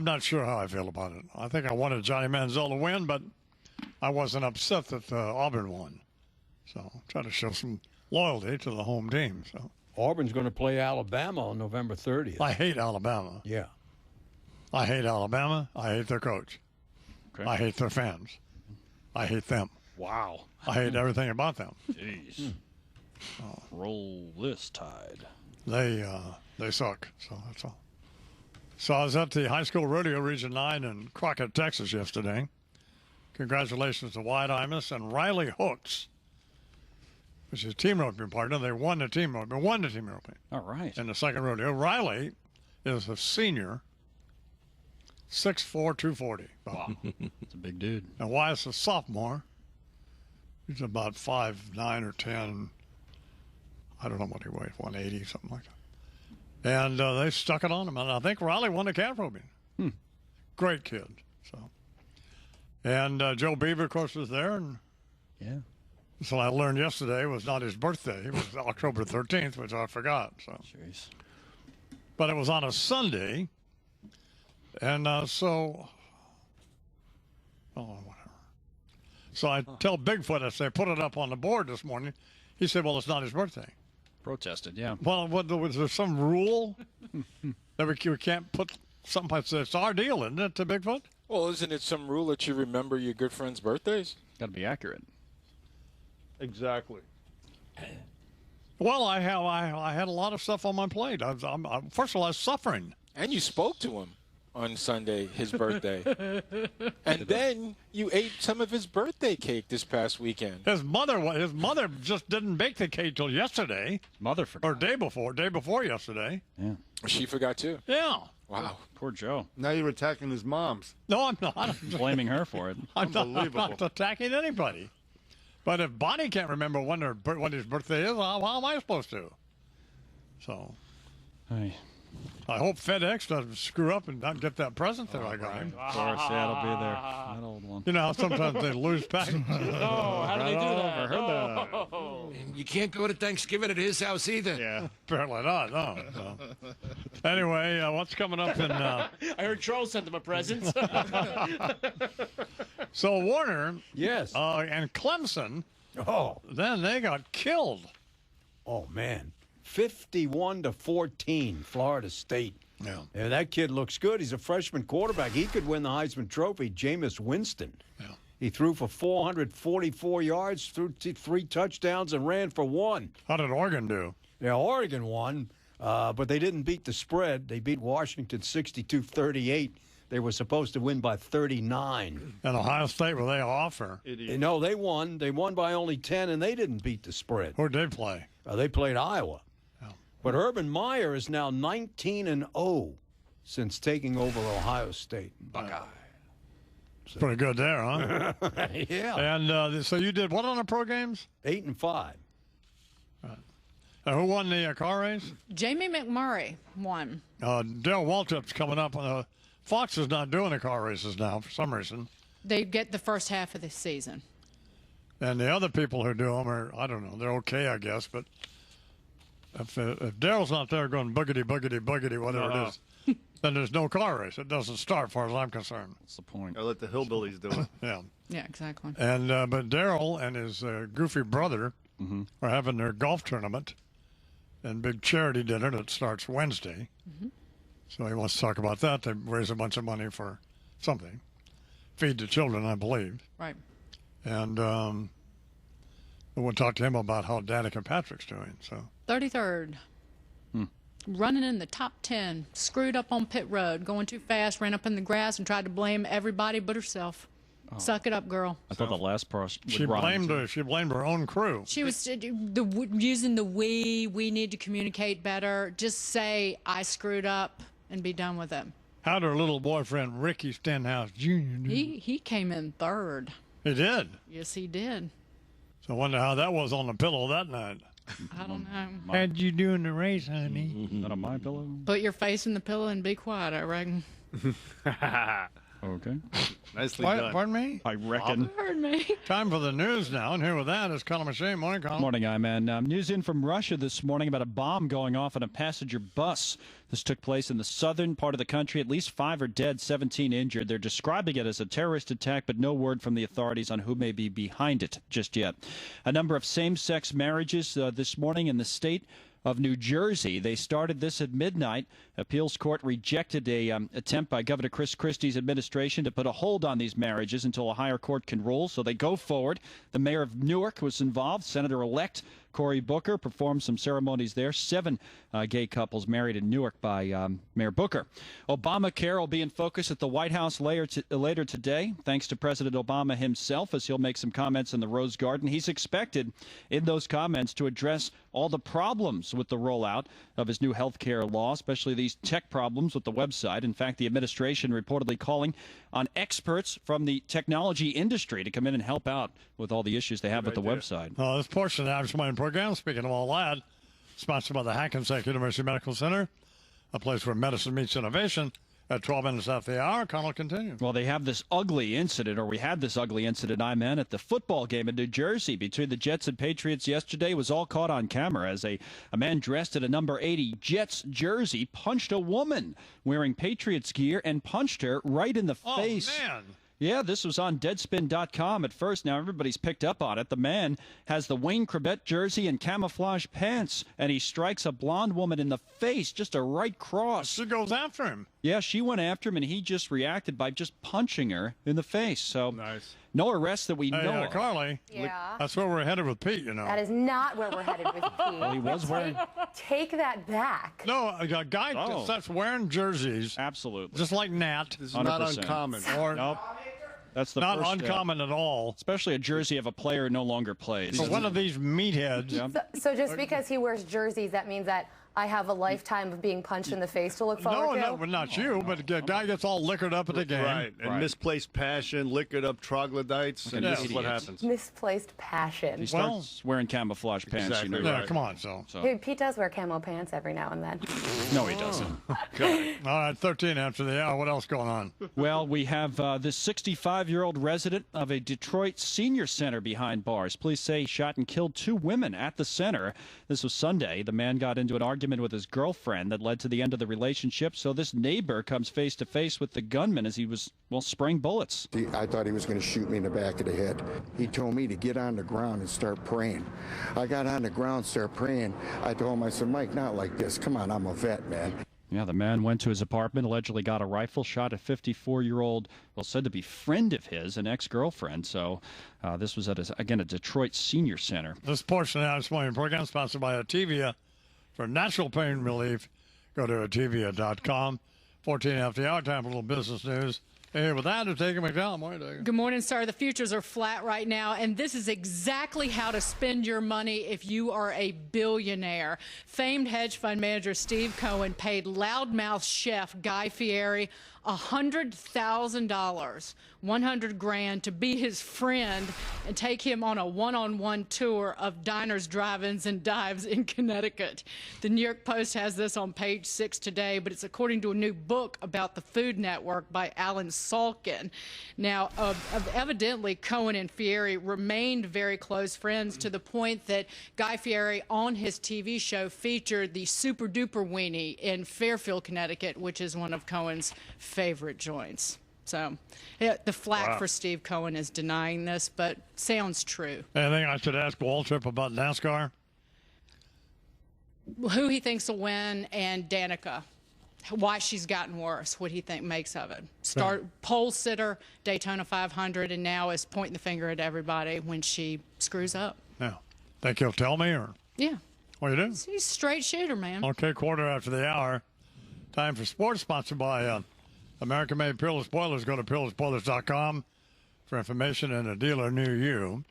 not sure how I feel about it. I think I wanted Johnny Manziel to win, but I wasn't upset that Auburn won. So try to show some loyalty to the home team. So Auburn's going to play Alabama on November 30th. I hate Alabama. Yeah. I hate Alabama. I hate their coach. Okay. I hate their fans. I hate them. Wow. I hate everything about them. Jeez. Roll this tide. They suck. So that's all. So I was at the high school rodeo Region 9 in Crockett, Texas yesterday. Congratulations to Wyatt Imus and Riley Hooks, which is a team roping partner. They won the team roping. All right. In the second rodeo. Riley is a senior, 6'4", 240. Wow. That's a big dude. And Wyatt's a sophomore. He's about 5'9" or 10. I don't know what he weighs, 180, something like that. And they stuck it on him. And I think Riley won the calf roping. Great kid. So, and Joe Beaver, of course, was there. And yeah. So I learned yesterday was not his birthday. It was October 13th, which I forgot. So. Jeez. But it was on a Sunday. And so whatever. So I tell Bigfoot, I say, put it up on the board this morning. He said, well, it's not his birthday. Protested, yeah. Well, was there some rule that we can't put something like this? It's our deal, isn't it, to Bigfoot? Well, isn't it some rule that you remember your good friend's birthdays? Got to be accurate. Exactly. Well, I had a lot of stuff on my plate. First of all, I was suffering. And you spoke to him on Sunday, his birthday. And then you ate some of his birthday cake this past weekend. His mother just didn't bake the cake till yesterday. Mother forgot. Or day before yesterday. Yeah. She forgot too. Yeah. Wow. Poor Joe. Now you're attacking his mom's. No, I'm not. I'm blaming her for it. I'm not attacking anybody. But if Bonnie can't remember when his birthday is, how am I supposed to? So. Hey. I hope FedEx doesn't screw up and not get that present that I got him. Of course, yeah, it'll be there. That old one. You know how sometimes they lose packages. Oh, how do they do that? I heard that. You can't go to Thanksgiving at his house either. Yeah, apparently not. No. So. Anyway, what's coming up in? I heard Charles sent them a present. So Warner, yes, and Clemson. Oh, then they got killed. Oh man. 51-14, Florida State. Yeah. And that kid looks good. He's a freshman quarterback. He could win the Heisman Trophy. Jameis Winston. Yeah. He threw for 444 yards, threw 3 touchdowns, and ran for 1. How did Oregon do? Yeah, Oregon won, but they didn't beat the spread. They beat Washington 62-38. They were supposed to win by 39. And Ohio State, were they off? Or? No, they won. They won by only 10, and they didn't beat the spread. Who'd they play? They played Iowa. But Urban Meyer is now 19-0 since taking over Ohio State. Buckeye. Pretty good there, huh? Yeah. And so you did what on the pro games? 8-5. Right. Who won the car race? Jamie McMurray won. Dale Waltrip's coming up. Fox is not doing the car races now for some reason. They get the first half of the season. And the other people who do them are, I don't know, they're okay, I guess, but if Daryl's not there going boogity, boogity, boogity, whatever it is, then there's no car race. It doesn't start, as far as I'm concerned. What's the point? I'll let the hillbillies do it. Yeah. Yeah, exactly. And but Daryl and his goofy brother are having their golf tournament and big charity dinner that starts Wednesday. So he wants to talk about that. They raise a bunch of money for something. Feed the children, I believe. Right. And we'll talk to him about how Danica Patrick's doing. So 33rd. Running in the top 10. Screwed up on pit road. Going too fast. Ran up in the grass and tried to blame everybody but herself. Oh. Suck it up, girl. I thought the last person. She blamed her own crew. She was using the we need to communicate better. Just say, I screwed up and be done with it. How'd her little boyfriend, Ricky Stenhouse Jr. do? He came in third. He did? Yes, he did. So I wonder how that was on the pillow that night. I don't know. How'd you do in the race, honey? Not on my pillow. Put your face in the pillow and be quiet, I reckon. Okay. Nicely done. Pardon me? I reckon. Pardon me. Time for the news now, and here with that is Colin Machine. Morning, Colin. Morning, Iman. News in from Russia this morning about a bomb going off on a passenger bus. This took place in the southern part of the country. At least 5 are dead, 17 injured. They're describing it as a terrorist attack, but no word from the authorities on who may be behind it just yet. A number of same-sex marriages this morning in the state of New Jersey. They started this at midnight. Appeals court rejected a attempt by Governor Chris Christie's administration to put a hold on these marriages until a higher court can rule. So they go forward. The mayor of Newark was involved. Senator-elect Cory Booker performed some ceremonies there. 7 gay couples married in Newark by Mayor Booker. Obamacare will be in focus at the White House later today, thanks to President Obama himself, as he'll make some comments in the Rose Garden. He's expected in those comments to address all the problems with the rollout of his new health care law, especially these tech problems with the website. In fact, the administration reportedly calling on experts from the technology industry to come in and help out with all the issues they have with the website. This portion of the Average Morning program, speaking of all that, sponsored by the Hackensack University Medical Center, a place where medicine meets innovation. At 12 minutes after the hour, Connell continues. Well, they have this ugly incident, or we had this ugly incident, Iman, at the football game in New Jersey between the Jets and Patriots yesterday. It was all caught on camera as a man dressed in a number 80 Jets jersey punched a woman wearing Patriots gear and punched her right in the face. Oh, man. Yeah, this was on Deadspin.com at first. Now everybody's picked up on it. The man has the Wayne Corbett jersey and camouflage pants, and he strikes a blonde woman in the face, just a right cross. She goes after him. Yeah, she went after him, and he just reacted by just punching her in the face. So nice. No arrests that we know of. Carly, Yeah. that's where we're headed with Pete, you know. That is not where we're headed with Pete. Well, he was wearing... Take that back. No, a guy starts wearing jerseys. Absolutely. Just like Nat. This is not uncommon. Or nope. That's the not first uncommon at all. Especially a jersey of a player who no longer plays. So one of these meatheads. Yeah. So just because he wears jerseys, that means that I have a lifetime of being punched in the face to look forward to? No, but not you. But the guy gets all liquored up at the game. Right. And misplaced passion, liquored up troglodytes, and this is what happens. Misplaced passion. He starts wearing camouflage pants. Exactly. You know, Yeah, right. come on, so. Dude, Pete does wear camo pants every now and then. No, he doesn't. All right, 13 after the hour. What else going on? Well, we have this 65-year-old resident of a Detroit senior center behind bars. Police say he shot and killed 2 women at the center. This was Sunday. The man got into an argument with his girlfriend that led to the end of the relationship. So this neighbor comes face to face with the gunman as he was, well, spraying bullets. I thought he was going to shoot me in the back of the head. He told me to get on the ground and start praying. I got on the ground, start praying. I told him, I said, Mike, not like this. Come on, I'm a vet, man. Yeah, the man went to his apartment, allegedly got a rifle, shot a 54-year-old, well, said to be friend of his, an ex-girlfriend. So this was at, a Detroit senior center. This portion of this morning program sponsored by Atevia. For natural pain relief, go to Atevia.com. 14 after the hour, time for a little business news. Hey, with that, it's Taker McDowell. Morning, Taker. Good morning, sir. The futures are flat right now, and this is exactly how to spend your money if you are a billionaire. Famed hedge fund manager Steve Cohen paid loudmouth chef Guy Fieri $100,000, $100,000 to be his friend and take him on a one-on-one tour of diners, drive-ins, and dives in Connecticut. The New York Post has this on page 6 today, but it's according to a new book about the Food Network by Alan Salkin. Now, evidently, Cohen and Fieri remained very close friends to the point that Guy Fieri on his TV show featured the Super Duper Weenie in Fairfield, Connecticut, which is one of Cohen's favorite joints. So yeah, the flack for Steve Cohen is denying this, but sounds true. Anything I should ask Waltrip about NASCAR? Who he thinks will win, and Danica, why she's gotten worse, what he makes of it. Pole sitter, Daytona 500, and now is pointing the finger at everybody when she screws up. Yeah. Think he'll tell me, or? Yeah. What do you do? He's a straight shooter, man. Okay, quarter after the hour. Time for sports, sponsored by American-made Peerless Boilers. Go to peerlessboilers.com for information and a dealer near you.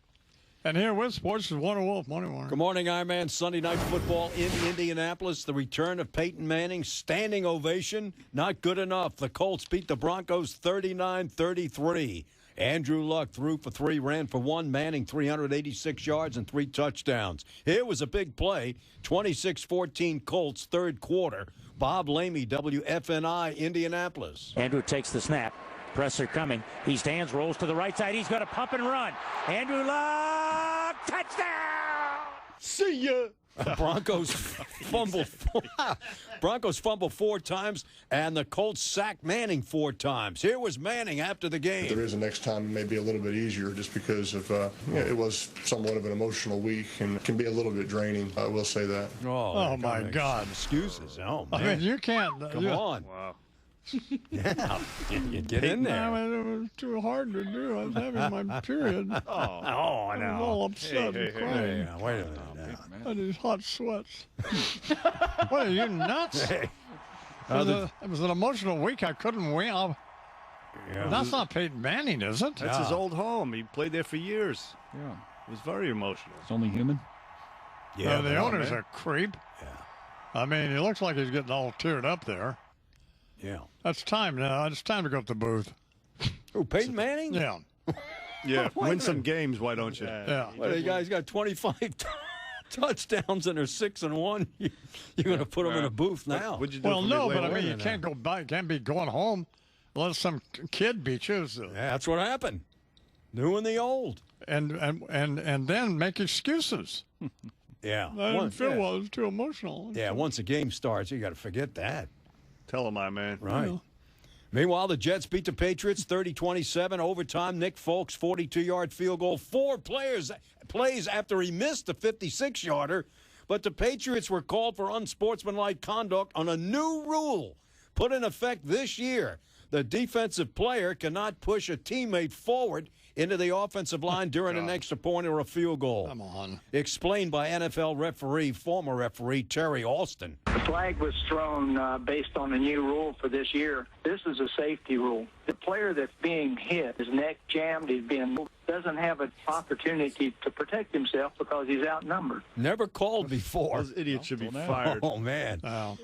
And here with sports is Warner Wolf. Morning, Warner. Good morning, Iron Man. Sunday night football in Indianapolis. The return of Peyton Manning. Standing ovation. Not good enough. The Colts beat the Broncos 39-33. Andrew Luck threw for 3, ran for 1. Manning 386 yards and 3 touchdowns. Here was a big play. 26-14 Colts, third quarter. Bob Lamey, WFNI, Indianapolis. Andrew takes the snap, Presser coming. He stands, rolls to the right side. He's going to pump and run. Andrew Luck, touchdown! See ya. Broncos fumble 4 times, and the Colts sack Manning 4 times. Here was Manning after the game. There is a next time, it may be a little bit easier just because of it was somewhat of an emotional week and can be a little bit draining. I will say that. Oh my God! Excuses. Oh man! I mean, you can't. Come on. Wow. Yeah, you get in there. I mean, it was too hard to do. I was having my period. I I was all upset and crying. Wait a minute. I had these hot sweats. What are you nuts? It was an emotional week. I couldn't win. That's not Peyton Manning, is it? That's his old home. He played there for years. Yeah. It was very emotional. It's only human. Yeah, the owner's a creep. Yeah. I mean, he looks like he's getting all teared up there. Yeah. That's time now. It's time to go to the booth. Who, Peyton Manning? Yeah. Yeah, win some games, why don't you? Yeah. Well, you guys got 25 touchdowns and they're 6-1. You're going to put them in a booth now. Well, no, but I mean, you can't go back. Can't be going home unless some kid beats you. So. Yeah, that's what happened. New and the old. And then make excuses. Yeah. I didn't feel well. It was too emotional. Yeah, once the game starts, you got to forget that. Tell him, my man. Right. Yeah. Meanwhile, the Jets beat the Patriots 30-27. Overtime, Nick Folks, 42-yard field goal. 4 plays after he missed the 56-yarder. But the Patriots were called for unsportsmanlike conduct on a new rule put in effect this year. The defensive player cannot push a teammate forward into the offensive line during an extra point or a field goal. Come on. Explained by NFL former referee Terry Alston. The flag was thrown based on the new rule for this year. This is a safety rule. The player that's being hit, his neck jammed, doesn't have an opportunity to protect himself because he's outnumbered. Never called before. Those idiots should be fired. Oh, man.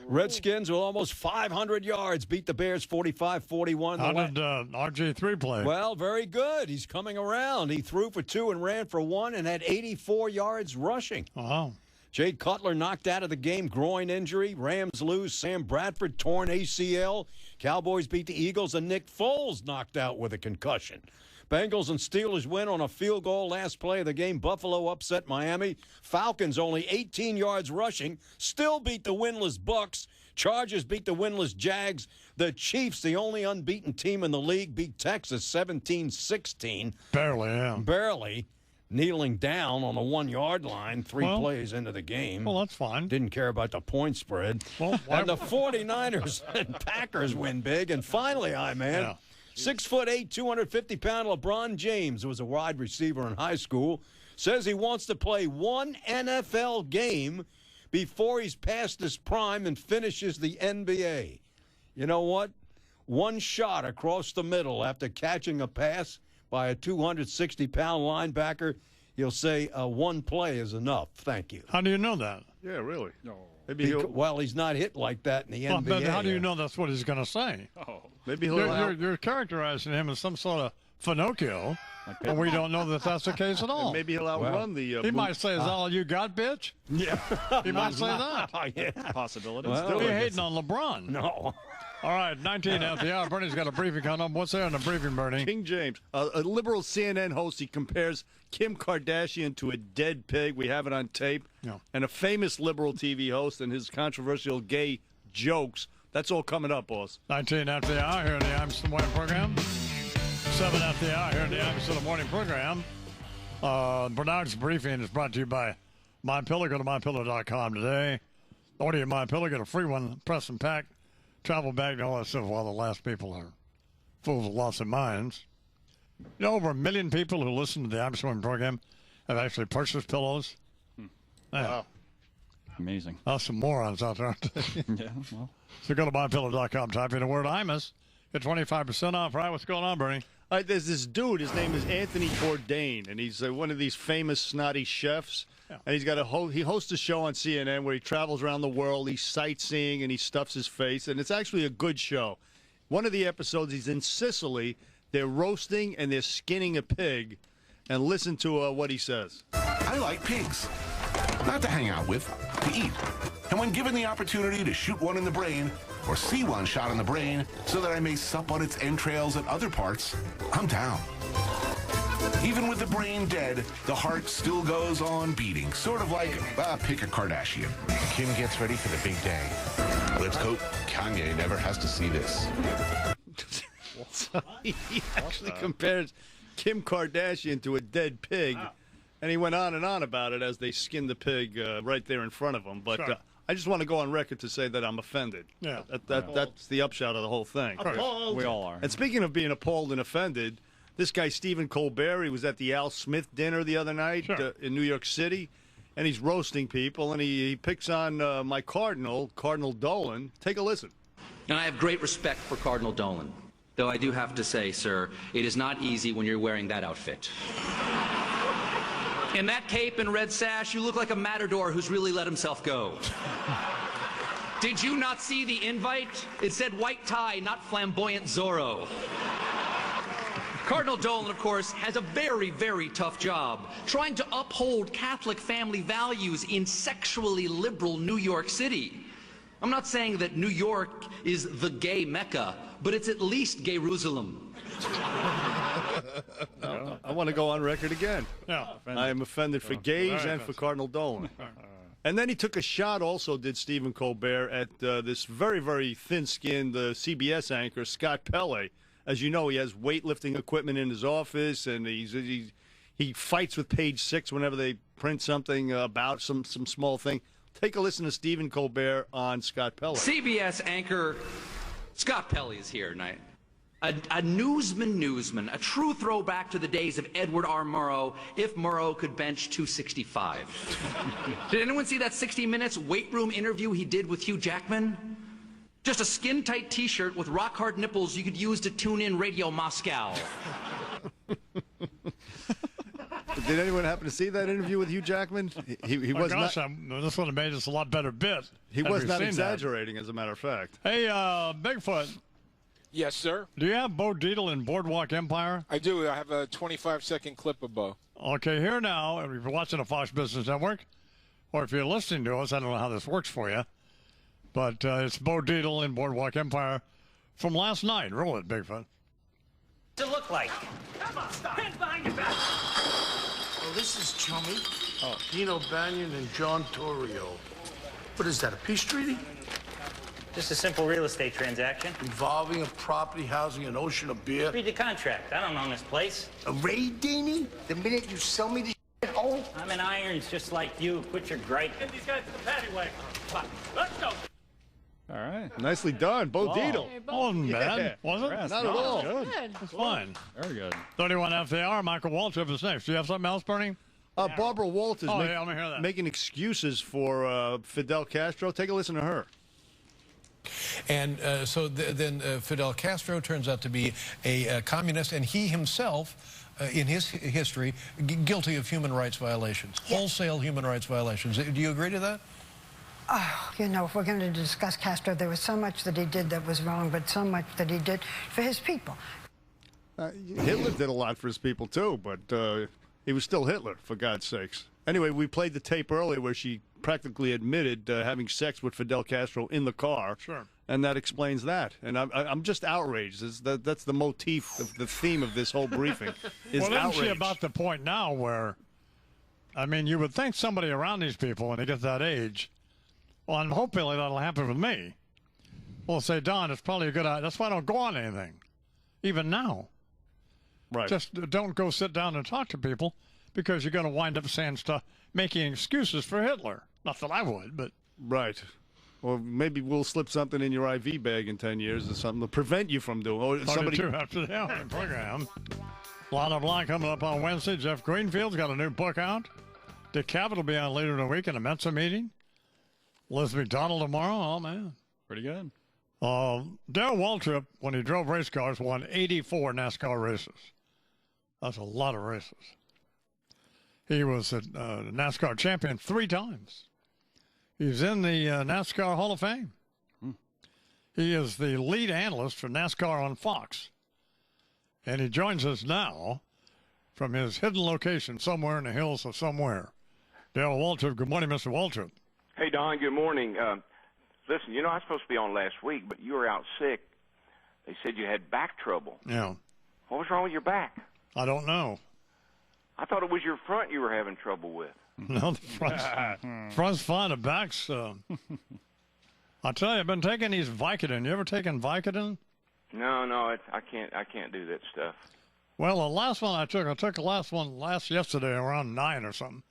Redskins with almost 500 yards beat the Bears 45-41. How did RG3 play? Well, very good. He's coming around. He threw for 2 and ran for 1 and had 84 yards rushing. Wow. Jade Cutler knocked out of the game, groin injury. Rams lose. Sam Bradford torn ACL. Cowboys beat the Eagles, and Nick Foles knocked out with a concussion. Bengals and Steelers win on a field goal last play of the game. Buffalo upset Miami. Falcons only 18 yards rushing. Still beat the winless Bucks. Chargers beat the winless Jags. The Chiefs, the only unbeaten team in the league, beat Texas 17-16. Barely, yeah. Barely. Kneeling down on the 1-yard line 3 plays into the game. Well, that's fine. Didn't care about the point spread. Well, and the 49ers and Packers win big. And finally, 6'8", 250-pound LeBron James, who was a wide receiver in high school, says he wants to play one NFL game before he's past his prime and finishes the NBA. You know what? One shot across the middle after catching a pass by a 260-pound linebacker, he'll say one play is enough. Thank you. How do you know that? Yeah, really? No. Maybe well, he's not hit like that in the NBA. But how do you know that's what he's going to say? Oh, maybe he'll. You're characterizing him as some sort of Finocchio, but we don't know that that's the case at all. And maybe he'll outrun the. He might say, "Is that all you got, bitch?" Yeah, he might say that. Yeah, possibility. Well, you're hating on LeBron. No. All right, 19 after the hour. Bernie's got a briefing coming up. What's there in the briefing, Bernie? King James, a liberal CNN host, he compares Kim Kardashian to a dead pig. We have it on tape. No. And a famous liberal TV host and his controversial gay jokes. That's all coming up, boss. 19 after the hour here in the Imus in the Morning program. 7 after the hour here in the Imus in the Morning program. Bernard's briefing is brought to you by MyPillow. Go to MyPillow.com today. Order your MyPillow. Get a free one. Press and pack. Travel bag and all that stuff while the last people are fools with lost their minds. You know, over 1 million people who listen to the Imus Morning program have actually purchased pillows. Wow. Amazing. Some morons out there, aren't they? Yeah, well. So go to MyPillow.com, type in the word Imus. Get 25% off. Right, what's going on, Bernie? There's this dude. His name is Anthony Bourdain, and he's one of these famous snotty chefs. Yeah. And he's got he hosts a show on CNN where he travels around the world. He's sightseeing and he stuffs his face, and it's actually a good show. One of the episodes, he's in Sicily. They're roasting and they're skinning a pig. And listen to what he says. I like pigs. Not to hang out with, to eat. And when given the opportunity to shoot one in the brain, or see one shot in the brain so that I may sup on its entrails and other parts, I'm down. Even with the brain dead, the heart still goes on beating, sort of like, pick a Kardashian. Kim gets ready for the big day. Let's go. Kanye never has to see this. So he actually compares Kim Kardashian to a dead pig, and he went on and on about it as they skinned the pig right there in front of him. But I just want to go on record to say that I'm offended. Yeah. That's the upshot of the whole thing. Appalled. We all are. And speaking of being appalled and offended, this guy Stephen Colbert, he was at the Al Smith dinner the other night in New York City, and he's roasting people, and he picks on my Cardinal Dolan. Take a listen. And I have great respect for Cardinal Dolan, though I do have to say, sir, it is not easy when you're wearing that outfit. In that cape and red sash, you look like a matador who's really let himself go. Did you not see the invite? It said white tie, not flamboyant Zorro. Cardinal Dolan, of course, has a very, very tough job trying to uphold Catholic family values in sexually liberal New York City. I'm not saying that New York is the gay Mecca, but it's at least Gay-Jerusalem. I want to go on record again. I am offended for gays and for Cardinal Dolan. And then he took a shot also, did Stephen Colbert, at this very, very thin-skinned CBS anchor, Scott Pelley. As you know, he has weightlifting equipment in his office, and he fights with Page Six whenever they print something about some small thing. Take a listen to Stephen Colbert on Scott Pelley. CBS anchor Scott Pelley is here tonight. A newsman, a true throwback to the days of Edward R. Murrow, if Murrow could bench 265. Did anyone see that 60 Minutes weight room interview he did with Hugh Jackman? Just a skin-tight T-shirt with rock-hard nipples you could use to tune in Radio Moscow. Did anyone happen to see that interview with Hugh Jackman? He was not. This would have made us a lot better bit. He was not exaggerating, as a matter of fact. Hey, Bigfoot. Yes, sir. Do you have Bo Dietl in Boardwalk Empire? I do. I have a 25-second clip of Bo. Okay, here now, if you're watching the Fox Business Network, or if you're listening to us, I don't know how this works for you, but it's Bo Dietl in Boardwalk Empire from last night. Roll it, Bigfoot. What's it look like? Come on, stop. Hands behind your back. Oh, this is Chummy, Dino Banyan, and John Torrio. What is that, a peace treaty? Just a simple real estate transaction. Involving a property housing an ocean of beer? Read the contract. I don't own this place. A raid, Deanie? The minute you sell me this shit, oh? I'm in irons just like you. Quit your gripe. Get these guys to the paddy wagon. Let's go. All right. Nicely done, Bo Dietl. Wasn't bad, was it? Not at all. Good. It's fine. Very good. 31 FAR, Michael Waltrip is next. Do you have something else, Bernie? Barbara Walters let me hear that. making excuses for Fidel Castro. Take a listen to her. And so then Fidel Castro turns out to be a communist, and he himself, in his history, guilty of human rights violations, wholesale human rights violations. Do you agree to that? Oh, you know, if we're going to discuss Castro, there was so much that he did that was wrong, but so much that he did for his people. Hitler did a lot for his people, too, but he was still Hitler, for God's sakes. Anyway, we played the tape earlier where she practically admitted having sex with Fidel Castro in the car. Sure. And that explains that. And I'm just outraged. That's the motif, the theme of this whole briefing is well, isn't outrage. she about the point now where, I mean, you would think somebody around these people when they get that age, well, I'm hoping that'll happen with me. Well, say, Don, it's probably a good idea. That's why I don't go on anything, even now. Right. Just don't go sit down and talk to people because you're going to wind up saying stuff, making excuses for Hitler. Not that I would, but. Right. Well, maybe we'll slip something in your IV bag in 10 years or something to prevent you from doing. Or somebody too after the hour program. Lana Blanc coming up on Wednesday. Jeff Greenfield's got a new book out. Dick Cavett will be on later in the week in a Mensa meeting. Liz McDonald tomorrow. Oh, man. Pretty good. Dale Waltrip, when he drove race cars, won 84 NASCAR races. That's a lot of races. He was a NASCAR champion 3 times. He's in the NASCAR Hall of Fame. He is the lead analyst for NASCAR on Fox. And he joins us now from his hidden location somewhere in the hills of somewhere. Dale Waltrip. Good morning, Mr. Waltrip. Hey, Don. Good morning. Listen, you know, I was supposed to be on last week, but you were out sick. They said you had back trouble. Yeah. What was wrong with your back? I don't know. I thought it was your front you were having trouble with. No, the front's fine. The back's. I tell you, I've been taking these Vicodin. You ever taken Vicodin? No, I can't do that stuff. Well, the last one I took the last one yesterday around 9 or something.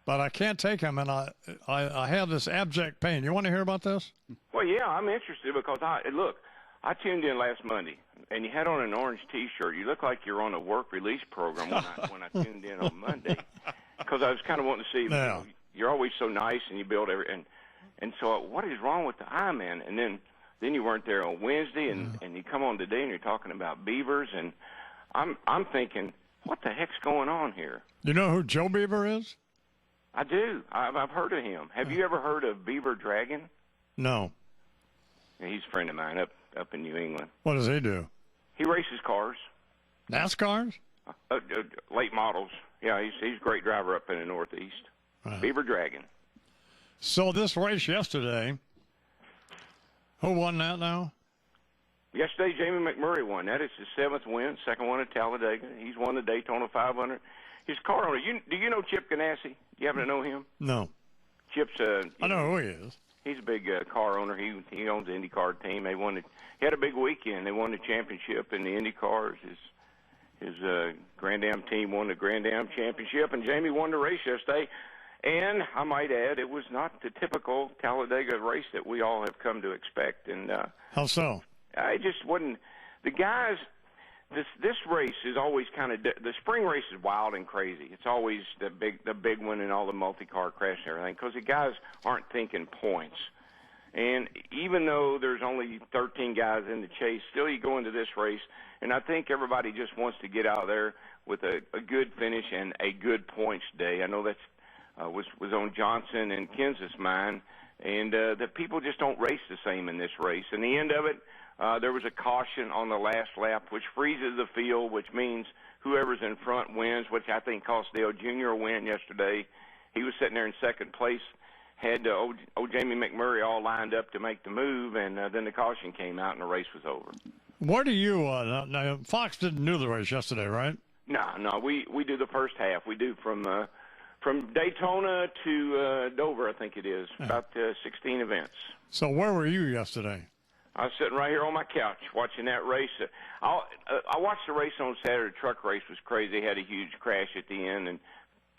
But I can't take them, and I have this abject pain. You want to hear about this? Well, yeah, I'm interested because I tuned in last Monday, and you had on an orange T-shirt. You look like you're on a work release program when I tuned in on Monday, because I was kind of wanting to see. You know, you're always so nice, and you build and so what is wrong with the eye, man? And then you weren't there on Wednesday, and you come on today, and you're talking about beavers, and I'm thinking, what the heck's going on here? You know who Joe Beaver is? I do. I've heard of him. Have you ever heard of Beaver Dragon? No. Yeah, he's a friend of mine up in New England. What does he do? He races cars. NASCARs? Late models. Yeah, he's a great driver up in the Northeast. Beaver Dragon. So this race yesterday, who won that now? Yesterday, Jamie McMurray won. That is his 7th win, second one at Talladega. He's won the Daytona 500. His car owner. Do you know Chip Ganassi? You happen to know him? No. Chip's I know who he is. He's a big car owner. He owns the IndyCar team. He had a big weekend. They won the championship in the IndyCars. His Grand Am team won the Grand Am championship, and Jamie won the race yesterday. And I might add, it was not the typical Talladega race that we all have come to expect. And how so? It just wasn't. The guys. This race is always kind of the spring race is wild and crazy. It's always the big one and all the multi-car crash and everything because the guys aren't thinking points. And even though there's only 13 guys in the chase, still you go into this race, and I think everybody just wants to get out there with a good finish and a good points day. I know that's was on Johnson and Kansas' mind, and that people just don't race the same in this race. And the end of it. There was a caution on the last lap, which freezes the field, which means whoever's in front wins, which I think cost Dale Jr. a win yesterday. He was sitting there in second place, had old Jamie McMurray all lined up to make the move, and then the caution came out and the race was over. Where do you now, Fox didn't do the race yesterday, right? No, we do the first half. We do from Daytona to Dover, I think it is, about 16 events. So where were you yesterday? I was sitting right here on my couch watching that race. I watched the race on Saturday. The truck race was crazy. They had a huge crash at the end, and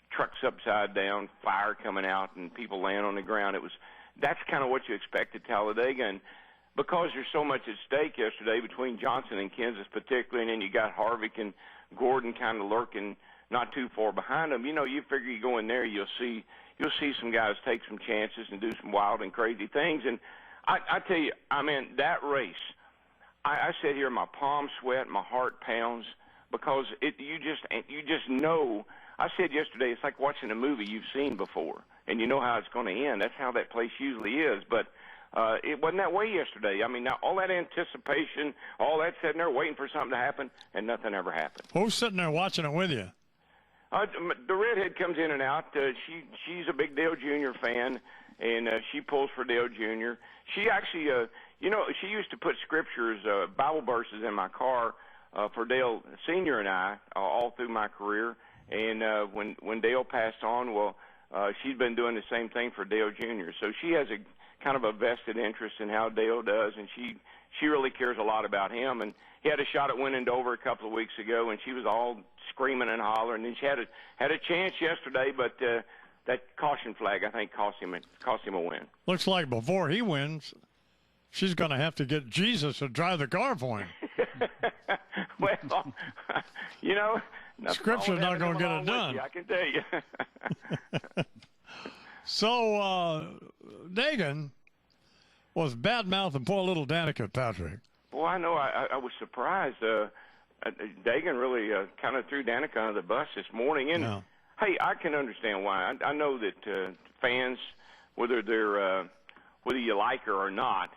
trucks upside down, fire coming out, and people laying on the ground. That's kind of what you expect at Talladega. And because there's so much at stake yesterday between Johnson and Kansas particularly, and then you got Harvick and Gordon kind of lurking not too far behind them, you figure you go in there, you'll see some guys take some chances and do some wild and crazy things. And I tell you, that race, I sit here, my palms sweat, my heart pounds, because you just know. I said yesterday, it's like watching a movie you've seen before, and you know how it's going to end. That's how that place usually is, but it wasn't that way yesterday. Now all that anticipation, all that sitting there waiting for something to happen, and nothing ever happened. Who's sitting there watching it with you? The redhead comes in and out. She's a big Dale Jr. fan, and she pulls for Dale Jr. She actually, she used to put scriptures, Bible verses in my car for Dale Sr. and I all through my career. And when Dale passed on, she's been doing the same thing for Dale Jr. So she has a kind of a vested interest in how Dale does, and she really cares a lot about him. And he had a shot at winning Dover a couple of weeks ago, and she was all screaming and hollering. And she had a chance yesterday, but that caution flag, I think, cost him a win. Looks like before he wins, she's going to have to get Jesus to drive the car for him. Well, Scripture's not going to get it done. You, I can tell you. So, Dagan was bad-mouthing poor little Danica, Patrick. Well, I know. I was surprised. Dagan really kind of threw Danica under the bus this morning. And, hey, I can understand why. I know that fans, whether you like her or not,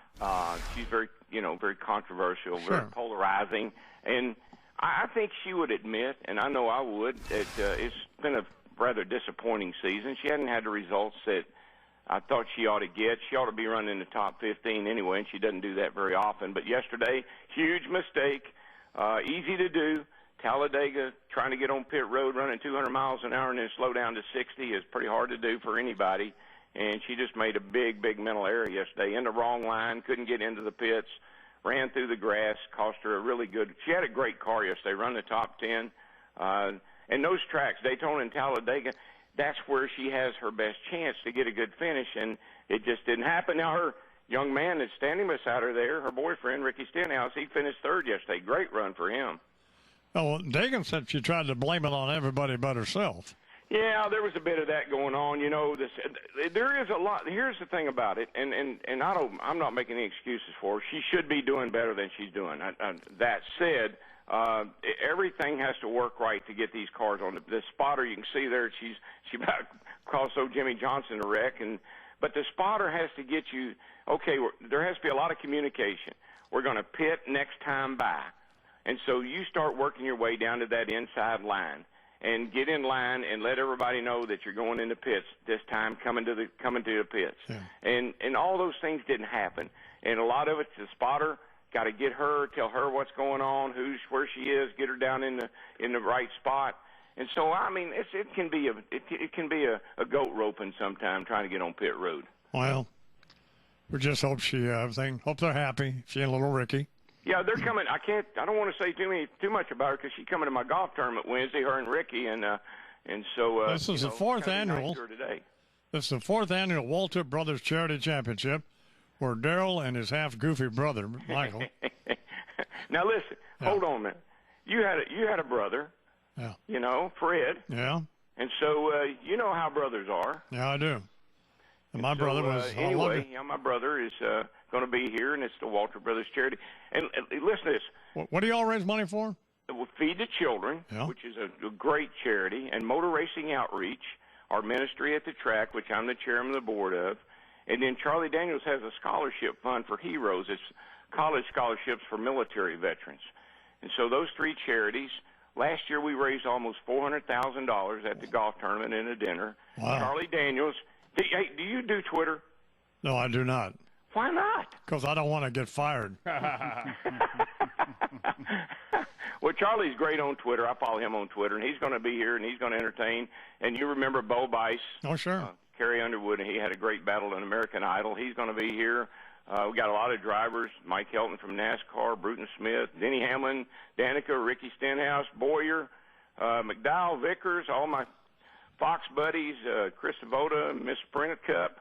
she's very controversial, very polarizing. And I think she would admit, and I know I would, that it's been a rather disappointing season. She hadn't had the results that I thought she ought to get. She ought to be running in the top 15 anyway, and she doesn't do that very often. But yesterday, huge mistake, easy to do. Talladega trying to get on pit road, running 200 miles an hour and then slow down to 60 is pretty hard to do for anybody. And she just made a big, big mental error yesterday. In the wrong line, couldn't get into the pits, ran through the grass, cost her a really good. She had a great car yesterday, run the top 10. And those tracks, Daytona and Talladega, that's where she has her best chance to get a good finish, and it just didn't happen. Now, her young man that's standing beside her there, her boyfriend, Ricky Stenhouse, he finished third yesterday. Great run for him. Oh, Dagan said she tried to blame it on everybody but herself. Yeah, there was a bit of that going on. You know, there is a lot. Here's the thing about it, and I'm not making any excuses for her. She should be doing better than she's doing. That said, everything has to work right to get these cars on the spotter. You can see there she about caused Jimmy Johnson a wreck, but the spotter has to get you. Okay, there has to be a lot of communication. We're going to pit next time by, and so you start working your way down to that inside line and get in line and let everybody know that you're going into pits this time, coming to the pits. Yeah. And all those things didn't happen, and a lot of it's the spotter. Got to get her, tell her what's going on, where she is, get her down in the right spot. And so, I mean, it can be a goat roping sometime trying to get on pit road. Well, we just hope hope they're happy. She and little Ricky. Yeah, they're coming. I don't want to say too much about her because she's coming to my golf tournament Wednesday. Her and Ricky, and so this is the fourth annual. This is the fourth annual Walter Brothers Charity Championship, where Daryl and his half-goofy brother, Michael. Now, listen. Yeah. Hold on a minute. You had a brother, yeah. You know, Fred. Yeah. And so you know how brothers are. Yeah, I do. And my brother was... Anyway, my brother is going to be here, and it's the Walter Brothers Charity. And listen to this. What do y'all raise money for? We'll Feed the Children, yeah. Which is a great charity, and Motor Racing Outreach, our ministry at the track, which I'm the chairman of the board of. And then Charlie Daniels has a scholarship fund for heroes. It's college scholarships for military veterans. And so those three charities, last year we raised almost $400,000 at the golf tournament and a dinner. Wow. Charlie Daniels, do you do Twitter? No, I do not. Why not? Because I don't want to get fired. Well, Charlie's great on Twitter. I follow him on Twitter, and he's going to be here, and he's going to entertain. And you remember Bo Bice? Oh, sure. Carrie Underwood, and he had a great battle in American Idol. He's going to be here. We got a lot of drivers: Mike Helton from NASCAR, Bruton Smith, Denny Hamlin, Danica, Ricky Stenhouse, Boyer, McDowell, Vickers, all my Fox buddies, ChrisAvoda, Miss Sprint Cup.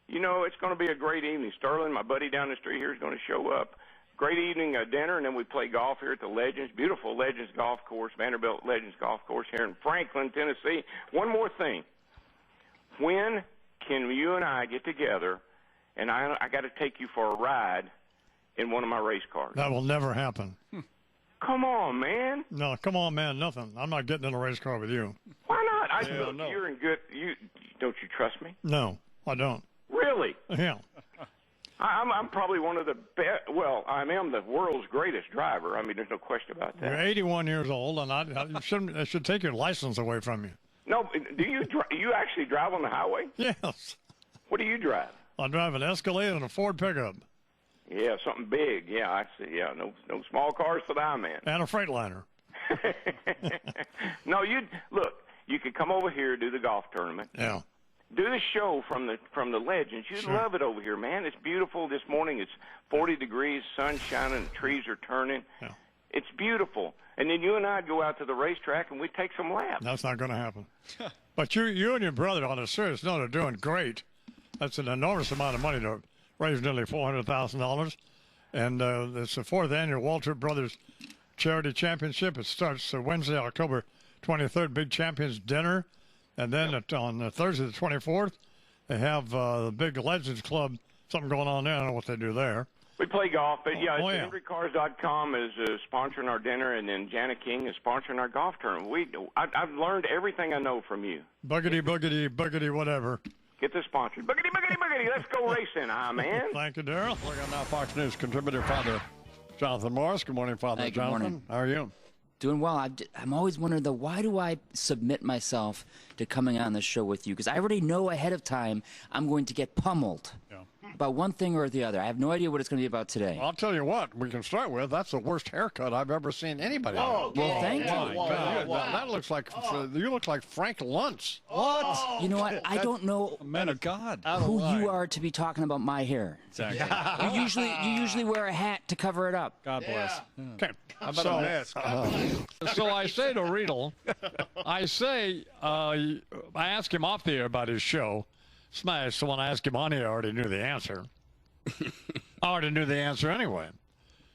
You know, it's going to be a great evening. Sterling, my buddy down the street here, is going to show up. Great evening dinner, and then we play golf here at the Legends, beautiful Legends Golf Course, Vanderbilt Legends Golf Course here in Franklin, Tennessee. One more thing. When can you and I get together, and I got to take you for a ride in one of my race cars? That will never happen. Come on, man. No, come on, man. Nothing. I'm not getting in a race car with you. Why not? You're in good. Don't you trust me? No, I don't. Really? Yeah. I'm probably one of the best. Well, I am the world's greatest driver. I mean, there's no question about that. You're 81 years old, and I should take your license away from you. No, do you actually drive on the highway? Yes. What do you drive? I drive an Escalade and a Ford pickup. Yeah, something big. Yeah, I see. Yeah, no small cars for the man. And a Freightliner. No, you could come over here, do the golf tournament. Yeah. Do the show from the Legends. You'd love it over here, man. It's beautiful. This morning it's 40 degrees, sun shining, the trees are turning. Yeah. It's beautiful. And then you and I go out to the racetrack and we take some laps. That's not going to happen. But you and your brother, on a serious note, are doing great. That's an enormous amount of money to raise nearly $400,000. And it's the fourth annual Walter Brothers Charity Championship. It starts Wednesday, October 23rd, Big Champions Dinner. And then on Thursday the 24th, they have the Big Legends Club, something going on there. I don't know what they do there. We play golf, but HenryCars.com is sponsoring our dinner, and then Jana King is sponsoring our golf tournament. I've learned everything I know from you. Boogity, boogity, boogity, whatever. Get this sponsored. Boogity, boogity, boogity. Let's go racing, man. Thank you, Daryl. We're going to now Fox News contributor, Father Jonathan Morris. Good morning, Father Jonathan. Good morning. How are you? Doing well. I'm always wondering, though, why do I submit myself to coming on the show with you? Because I already know ahead of time I'm going to get pummeled about one thing or the other. I have no idea what it's going to be about today. Well, I'll tell you what we can start with. That's the worst haircut I've ever seen anybody have. Well, thank you. That looks like you look like Frank Luntz. What? You know what? I don't know Man of God. who you are to be talking about my hair. Exactly. You usually wear a hat to cover it up. God bless. Okay. How about a mask? So I say to Riedel, I ask him off the air about his show, Smash. So when I asked him on here, I already knew the answer. I already knew the answer anyway,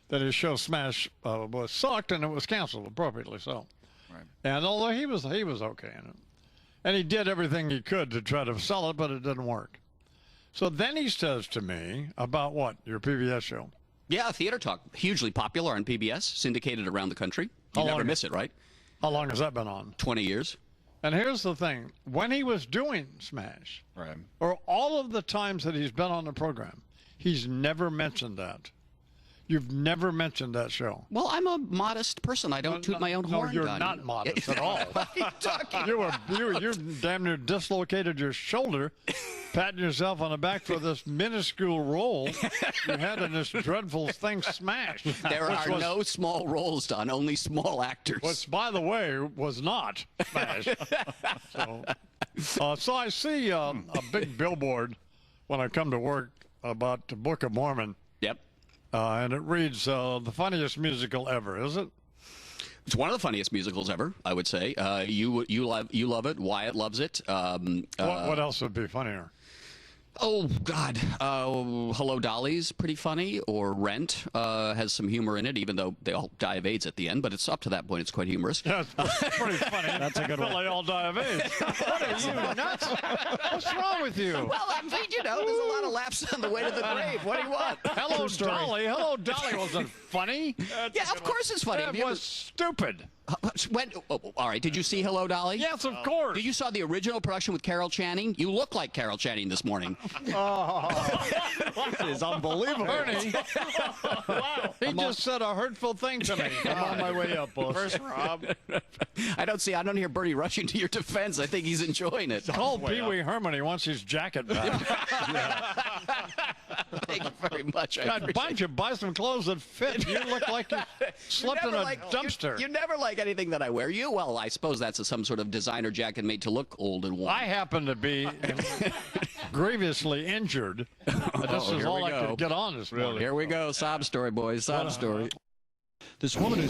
that his show Smash was sucked and it was canceled, appropriately so. Right. And although he was okay in it, and he did everything he could to try to sell it, but it didn't work. So then he says to me about what, your PBS show? Yeah, Theater Talk, hugely popular on PBS, syndicated around the country. You never miss it, right? How long has that been on? 20 years. And here's the thing. When he was doing Smash, or all of the times that he's been on the program, he's never mentioned that. You've never mentioned that show. Well, I'm a modest person. I don't toot my own horn. No, you're not modest at all. What are you talking You damn near dislocated your shoulder, patting yourself on the back for this minuscule role you had in this dreadful thing, Smash. There are no small roles done, only small actors. Which, by the way, was not Smash. So I see a big billboard when I come to work about the Book of Mormon. Yep. And it reads, the funniest musical ever, is it? It's one of the funniest musicals ever, I would say. You love it. Wyatt loves it. What else would be funnier? Oh, God. Hello, Dolly's pretty funny. Or Rent has some humor in it, even though they all die of AIDS at the end. But it's up to that point. It's quite humorous. Yeah, it's pretty funny. That's a good one. They all die of AIDS. What are you, nuts? What's wrong with you? Well, I mean, there's a lot of laughs on the way to the grave. What do you want? Hello, Dolly. Hello, Dolly wasn't funny. Yeah, of course it's funny. It was stupid. All right, did you see Hello, Dolly? Yes, of course. You saw the original production with Carol Channing? You look like Carol Channing this morning. That is unbelievable. Bernie. Wow. He just said a hurtful thing to me. I'm on my way up, boss. First, Rob. I don't hear Bernie rushing to your defense. I think he's enjoying it. Call Pee Wee Herman. He wants his jacket back. Thank you very much. God, why don't you buy some clothes that fit? You look like you slept in a dumpster. You never like anything that I wear. Well, I suppose that's some sort of designer jacket made to look old and worn. I happen to be grievously injured. This is all I could get on this morning. Here we go. Sob story, boys. Sob story. This woman who